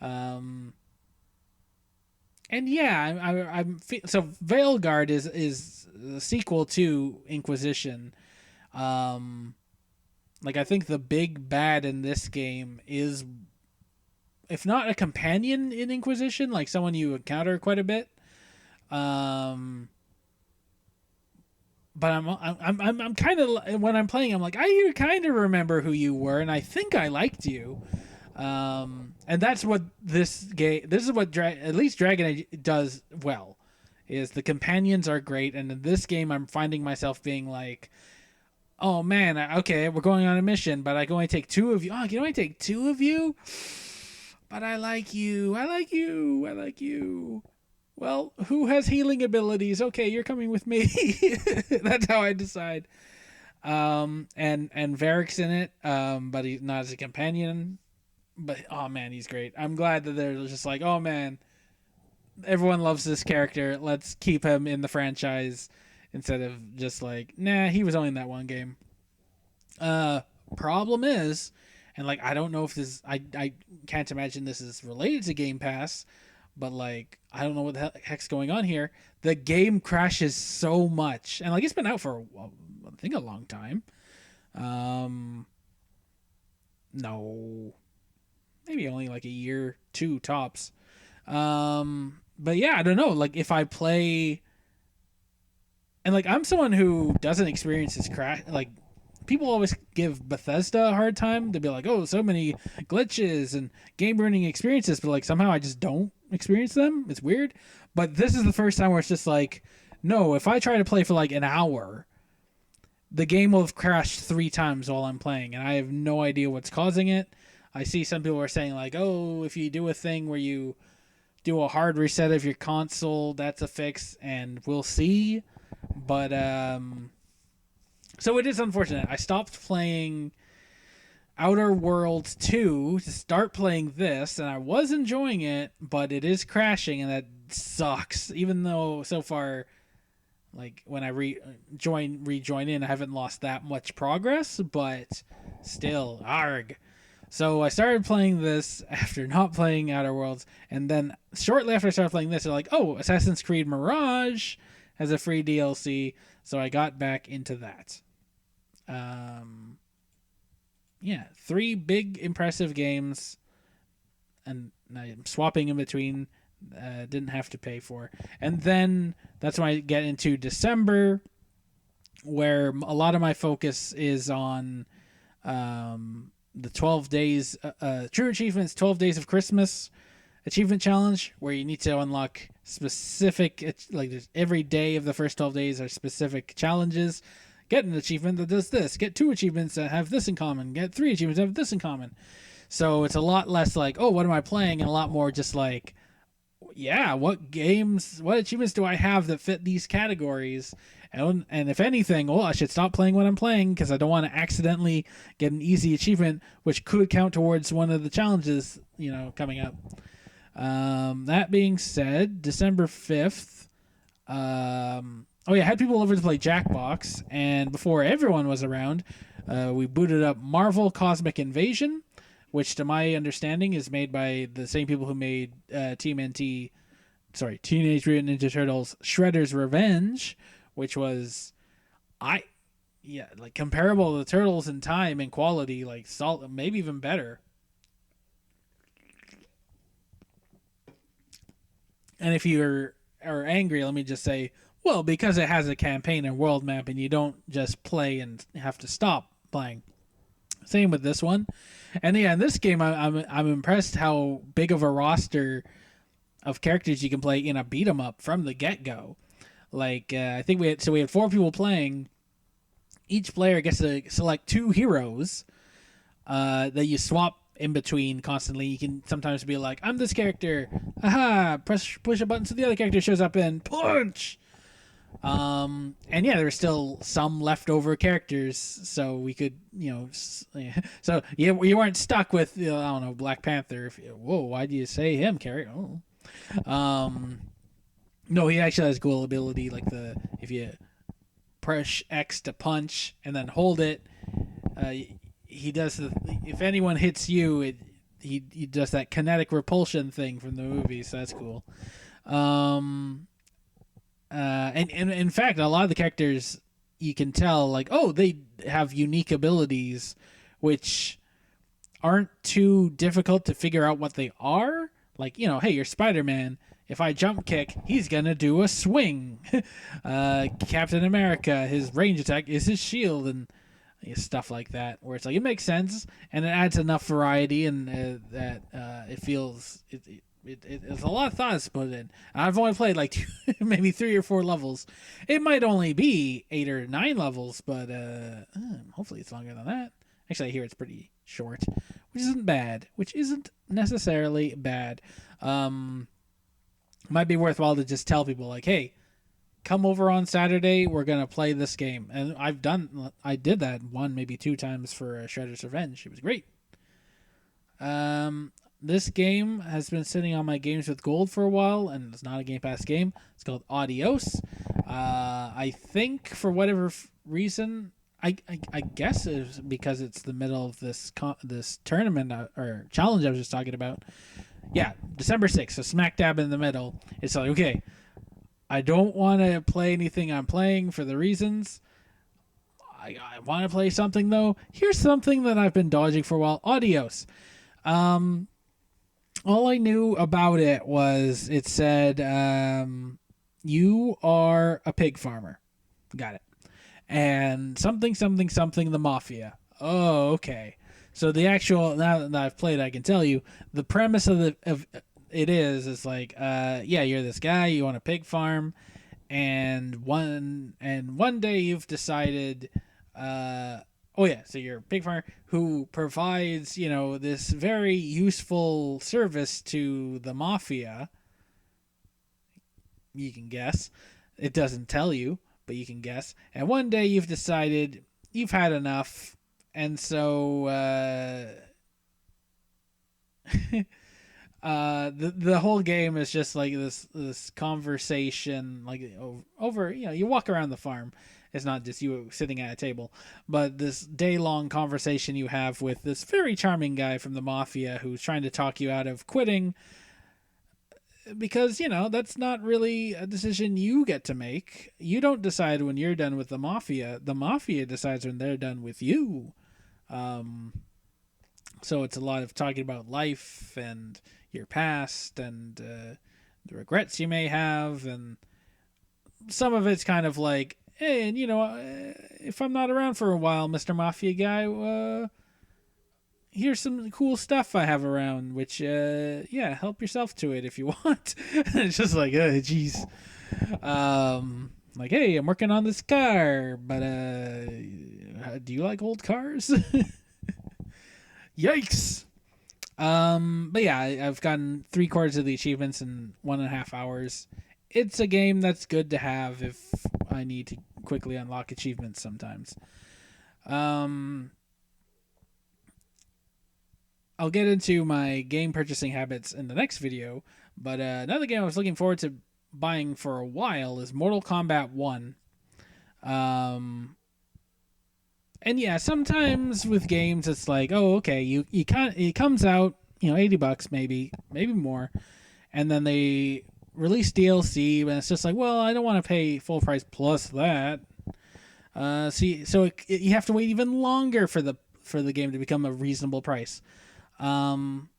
Um, and yeah, so Veilguard is the sequel to Inquisition. Um, like I think the big bad in this game is, if not a companion in Inquisition, like someone you encounter quite a bit. Um, but I'm kind of, when I'm playing, I'm like, I kind of remember who you were, and I think I liked you. And that's what this is what at least Dragon Age does well, is the companions are great, and in this game I'm finding myself being like, oh man, okay, we're going on a mission, but I can only take two of you. Oh, I can only take two of you, but I like you. I like you. I like you. Well, who has healing abilities? Okay, you're coming with me. That's how I decide. And Varric's in it, but he's not as a companion. But oh man, he's great. I'm glad that they're just like, oh man, everyone loves this character. Let's keep him in the franchise instead of just like, nah, he was only in that one game. Problem is, and like I don't know if this, I can't imagine this is related to Game Pass, but like I don't know what the heck's going on here. The game crashes so much, and like it's been out for I think a long time. No, maybe only like a year, two tops. But yeah, I don't know. Like if I play, and like I'm someone who doesn't experience this crash. Like people always give Bethesda a hard time. They'll be like, "Oh, so many glitches and game-ruining experiences," but like somehow I just don't experience them. It's weird. But this is the first time where it's just like, no, if I try to play for like an hour, the game will have crashed 3 times while I'm playing, and I have no idea what's causing it. I see some people are saying like, "Oh, if you do a thing where you do a hard reset of your console, that's a fix," and we'll see. But so it is unfortunate. I stopped playing Outer Worlds 2 to start playing this, and I was enjoying it, but it is crashing, and that sucks. Even though so far, like when I rejoin in, I haven't lost that much progress, but still, arg. So I started playing this after not playing Outer Worlds, and then shortly after I started playing this, they're like, "Oh, Assassin's Creed Mirage has a free DLC," so I got back into that. Um, yeah, 3 big impressive games, and I'm swapping in between. Didn't have to pay for, and then that's when I get into December, where a lot of my focus is on the 12 days, True Achievements, 12 Days of Christmas achievement challenge, where you need to unlock specific, like every day of the first 12 days are specific challenges. Get an achievement that does this, get 2 achievements that have this in common, get 3 achievements that have this in common. So it's a lot less like, oh, what am I playing, and a lot more just like, yeah, what achievements do I have that fit these categories? And if anything, well, I should stop playing what I'm playing because I don't want to accidentally get an easy achievement, which could count towards one of the challenges, coming up. That being said, December 5th, oh yeah, I had people over to play Jackbox, and before everyone was around, we booted up Marvel Cosmic Invasion, which to my understanding is made by the same people who made Teenage Mutant Ninja Turtles Shredder's Revenge, which was like comparable to the Turtles in time and quality, like solid, maybe even better. And if you're angry, let me just say, well, because it has a campaign and world map, and you don't just play and have to stop playing. Same with this one, and yeah, in this game, I'm impressed how big of a roster of characters you can play in a beat 'em up from the get go. Like I think we had 4 people playing. Each player gets to select 2 heroes that you swap in between constantly. You can sometimes be like, I'm this character, aha, push a button so the other character shows up and punch. And yeah, there were still some leftover characters, so we could, so you weren't stuck with, I don't know, Black Panther. Whoa, why do you say him, Kerry? Oh, no, he actually has cool ability, like if you press X to punch and then hold it, he does if anyone hits you, he does that kinetic repulsion thing from the movie, so that's cool. Um, and in fact, a lot of the characters you can tell like, oh, they have unique abilities, which aren't too difficult to figure out what they are. Like, hey, you're Spider-Man. If I jump kick, he's gonna do a swing. Captain America, his range attack is his shield, and stuff like that. Where it's like it makes sense, and it adds enough variety, and that it feels it's a lot of thoughts put in. I've only played like maybe 3 or 4 levels. It might only be 8 or 9 levels, but hopefully it's longer than that. Actually, I hear it's pretty short, which isn't bad. Which isn't necessarily bad. Might be worthwhile to just tell people like, hey, come over on Saturday. We're gonna play this game, and I did that 1, maybe 2 times for Shredder's Revenge. It was great. This game has been sitting on my Games with Gold for a while, and it's not a Game Pass game. It's called Adios. I think for whatever reason, I guess it's because it's the middle of this tournament or challenge I was just talking about. Yeah, December 6th, so smack dab in the middle. It's like, okay, I don't want to play anything I'm playing for the reasons. I want to play something, though. Here's something that I've been dodging for a while. Adios. All I knew about it was it said, you are a pig farmer. Got it. And something, the mafia. Oh, okay. So the actual, now that I've played, I can tell you, the premise of it is like, yeah, you're this guy, you own a pig farm, and one day you've decided, oh yeah, so you're a pig farmer who provides, this very useful service to the mafia. You can guess. It doesn't tell you, but you can guess. And one day you've decided you've had enough, and so the whole game is just like this conversation, like over you walk around the farm. It's not just you sitting at a table, but this day-long conversation you have with this very charming guy from the mafia who's trying to talk you out of quitting, because that's not really a decision you get to make. You don't decide when you're done with the mafia. The mafia decides when they're done with you. So it's a lot of talking about life and your past and the regrets you may have, and some of it's kind of like, hey, and if I'm not around for a while, Mr. Mafia guy, here's some cool stuff I have around, which, yeah, help yourself to it if you want. It's just like, geez. Like, hey, I'm working on this car, but, do you like old cars? Yikes. But yeah, I've gotten 3/4 of the achievements in 1.5 hours. It's a game that's good to have if I need to quickly unlock achievements sometimes. I'll get into my game purchasing habits in the next video, but another game I was looking forward to buying for a while is Mortal Kombat 1. And yeah, sometimes with games it's like, oh, okay, it comes out, $80 maybe more, and then they release DLC, and it's just like, well, I don't want to pay full price plus that. So you have to wait even longer for the game to become a reasonable price. And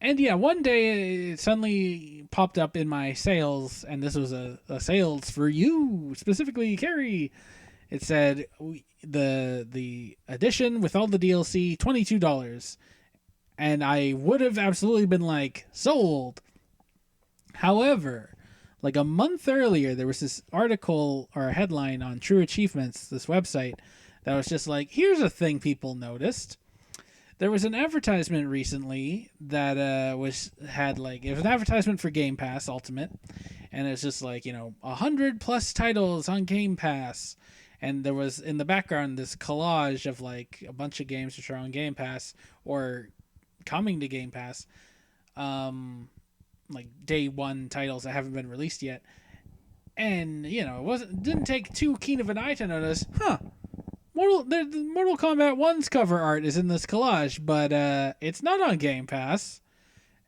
yeah, one day it suddenly popped up in my sales, and this was a sales for you, specifically Kerry. It said the edition with all the DLC, $22. And I would have absolutely been like, sold. However, like a month earlier, there was this article or a headline on True Achievements, this website, that was just like, here's a thing people noticed. There was an advertisement recently that it was an advertisement for Game Pass Ultimate, and it's just like 100+ titles on Game Pass, and there was in the background this collage of like a bunch of games which are on Game Pass or coming to Game Pass, like day one titles that haven't been released yet, and it didn't take too keen of an eye to notice, Mortal Kombat 1's cover art is in this collage, but it's not on Game Pass.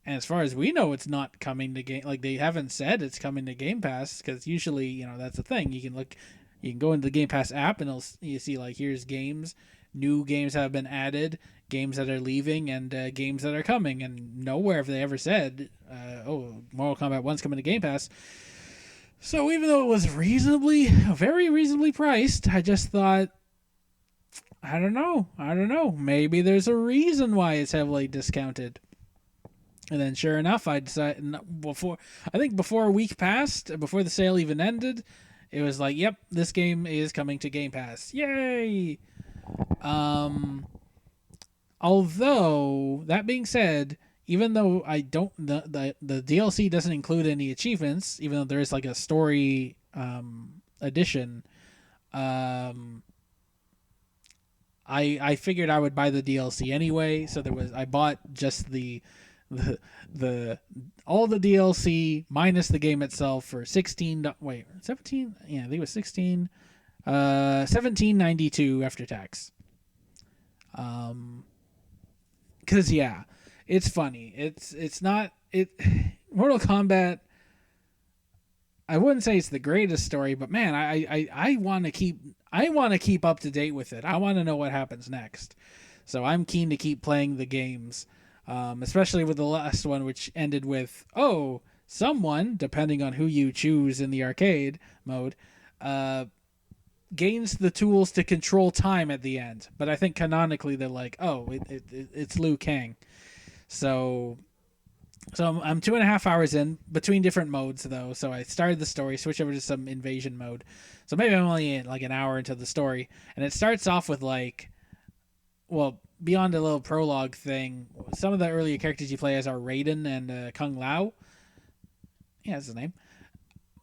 And as far as we know, it's not coming to game. Like, they haven't said it's coming to Game Pass, because usually, that's the thing. You can go into the Game Pass app, and you see, like, here's games, new games have been added, games that are leaving, and games that are coming. And nowhere have they ever said, Mortal Kombat 1's coming to Game Pass. So even though it was very reasonably priced, I just thought, I don't know. Maybe there's a reason why it's heavily discounted. And then sure enough, I decided before a week passed, before the sale even ended, it was like, yep, this game is coming to Game Pass. Yay! Although, that being said, even though I don't, the DLC doesn't include any achievements, even though there is like a story edition, I figured I would buy the DLC anyway. So I bought just the all the DLC minus the game itself for 17. Yeah, I think it was 16. 17.92 after tax. Cause yeah, it's funny. It's not it. Mortal Kombat. I wouldn't say it's the greatest story, but man, I want to keep up to date with it. I want to know what happens next. So I'm keen to keep playing the games, especially with the last one, which ended with, someone, depending on who you choose in the arcade mode, gains the tools to control time at the end. But I think canonically they're like, it's Liu Kang. So I'm 2.5 hours in between different modes though. So I started the story, switched over to some invasion mode. So maybe I'm only in like an hour into the story, and it starts off with beyond a little prologue thing. Some of the earlier characters you play as are Raiden and Kung Lao. Yeah, that's his name.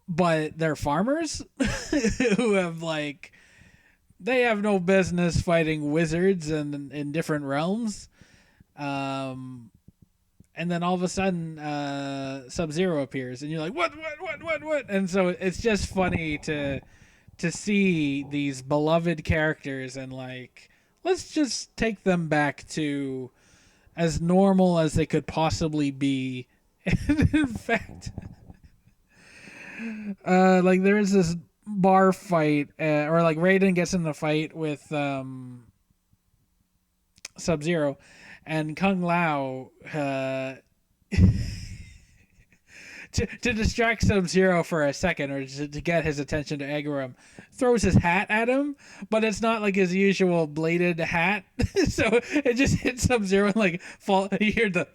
But they're farmers who have they have no business fighting wizards in different realms. And then all of a sudden, Sub-Zero appears, and you're like, what? And so it's just funny to see these beloved characters, and let's just take them back to as normal as they could possibly be. And in fact, there is this bar fight, or Raiden gets in a fight with Sub-Zero. And Kung Lao, to distract Sub-Zero for a second, or to get his attention to aggro him, throws his hat at him, but it's not like his usual bladed hat. So it just hits Sub-Zero and you hear the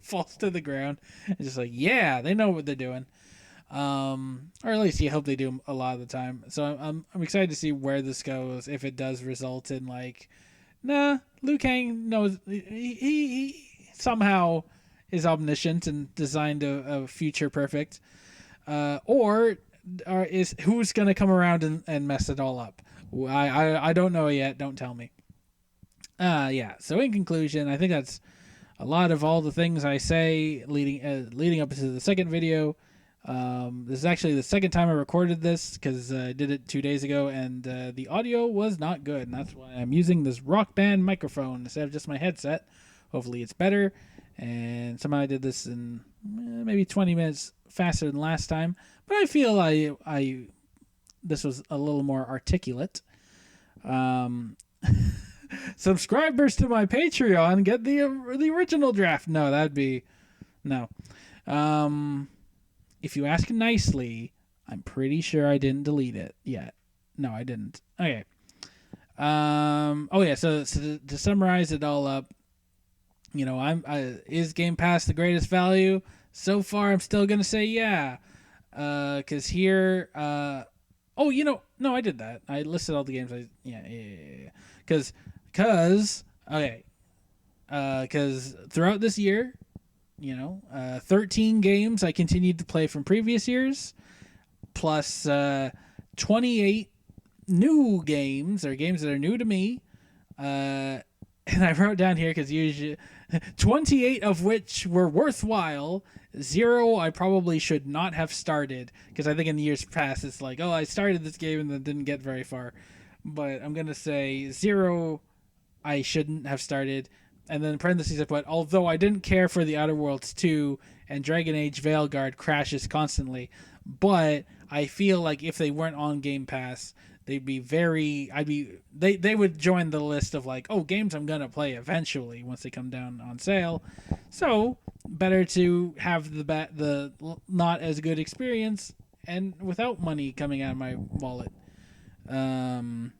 falls to the ground. It's just yeah, they know what they're doing. Or at least you hope they do a lot of the time. So I'm excited to see where this goes, if it does result in nah, Liu Kang knows he somehow is omniscient and designed a future perfect, or is who's gonna come around and mess it all up? I don't know yet. Don't tell me. Yeah. So in conclusion, I think that's a lot of all the things I say leading up to the second video. This is actually the second time I recorded this, because I did it 2 days ago, and the audio was not good, and that's why I'm using this Rock Band microphone instead of just my headset. Hopefully it's better, and somehow I did this in maybe 20 minutes faster than last time, but I feel this was a little more articulate. Subscribers to my Patreon get the original draft. No, that'd be no. If you ask nicely, I'm pretty sure I didn't delete it yet. No, I didn't. Okay. So to summarize it all up, is Game Pass the greatest value? So far, I'm still gonna say yeah. Because here, no, I did that. I listed all the games. Because throughout this year, 13 games I continued to play from previous years, plus 28 new games, or games that are new to me. And I wrote down here, because usually 28 of which were worthwhile. 0 I probably should not have started, because I think in years past it's I started this game and then didn't get very far. but I'm gonna say 0. I shouldn't have started, and then in parentheses I put, although I didn't care for the Outer Worlds 2 and Dragon Age Veilguard crashes constantly, but I feel like if they weren't on Game Pass, they'd be very. They would join the list of like, oh, games I'm gonna play eventually once they come down on sale. So better to have the not as good experience and without money coming out of my wallet. Um,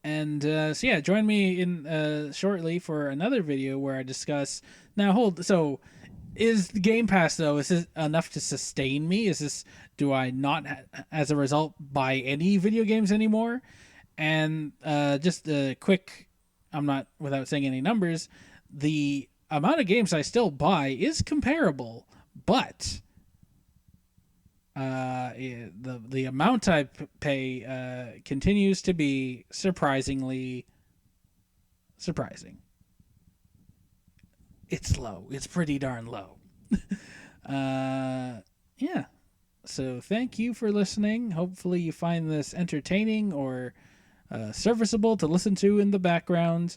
And so yeah, join me in shortly for another video where I discuss. Now hold. So is the Game Pass though? Is this enough to sustain me? Is this do I not as a result buy any video games anymore? And just a quick, I'm not without saying any numbers. The amount of games I still buy is comparable, but the amount I pay continues to be surprisingly surprising. It's low. It's pretty darn low. Yeah. So thank you for listening. Hopefully you find this entertaining or serviceable to listen to in the background,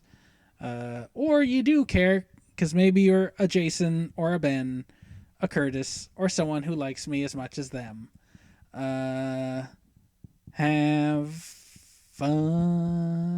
or you do care because maybe you're a Jason or a Ben, a Curtis, or someone who likes me as much as them. Uh, have fun.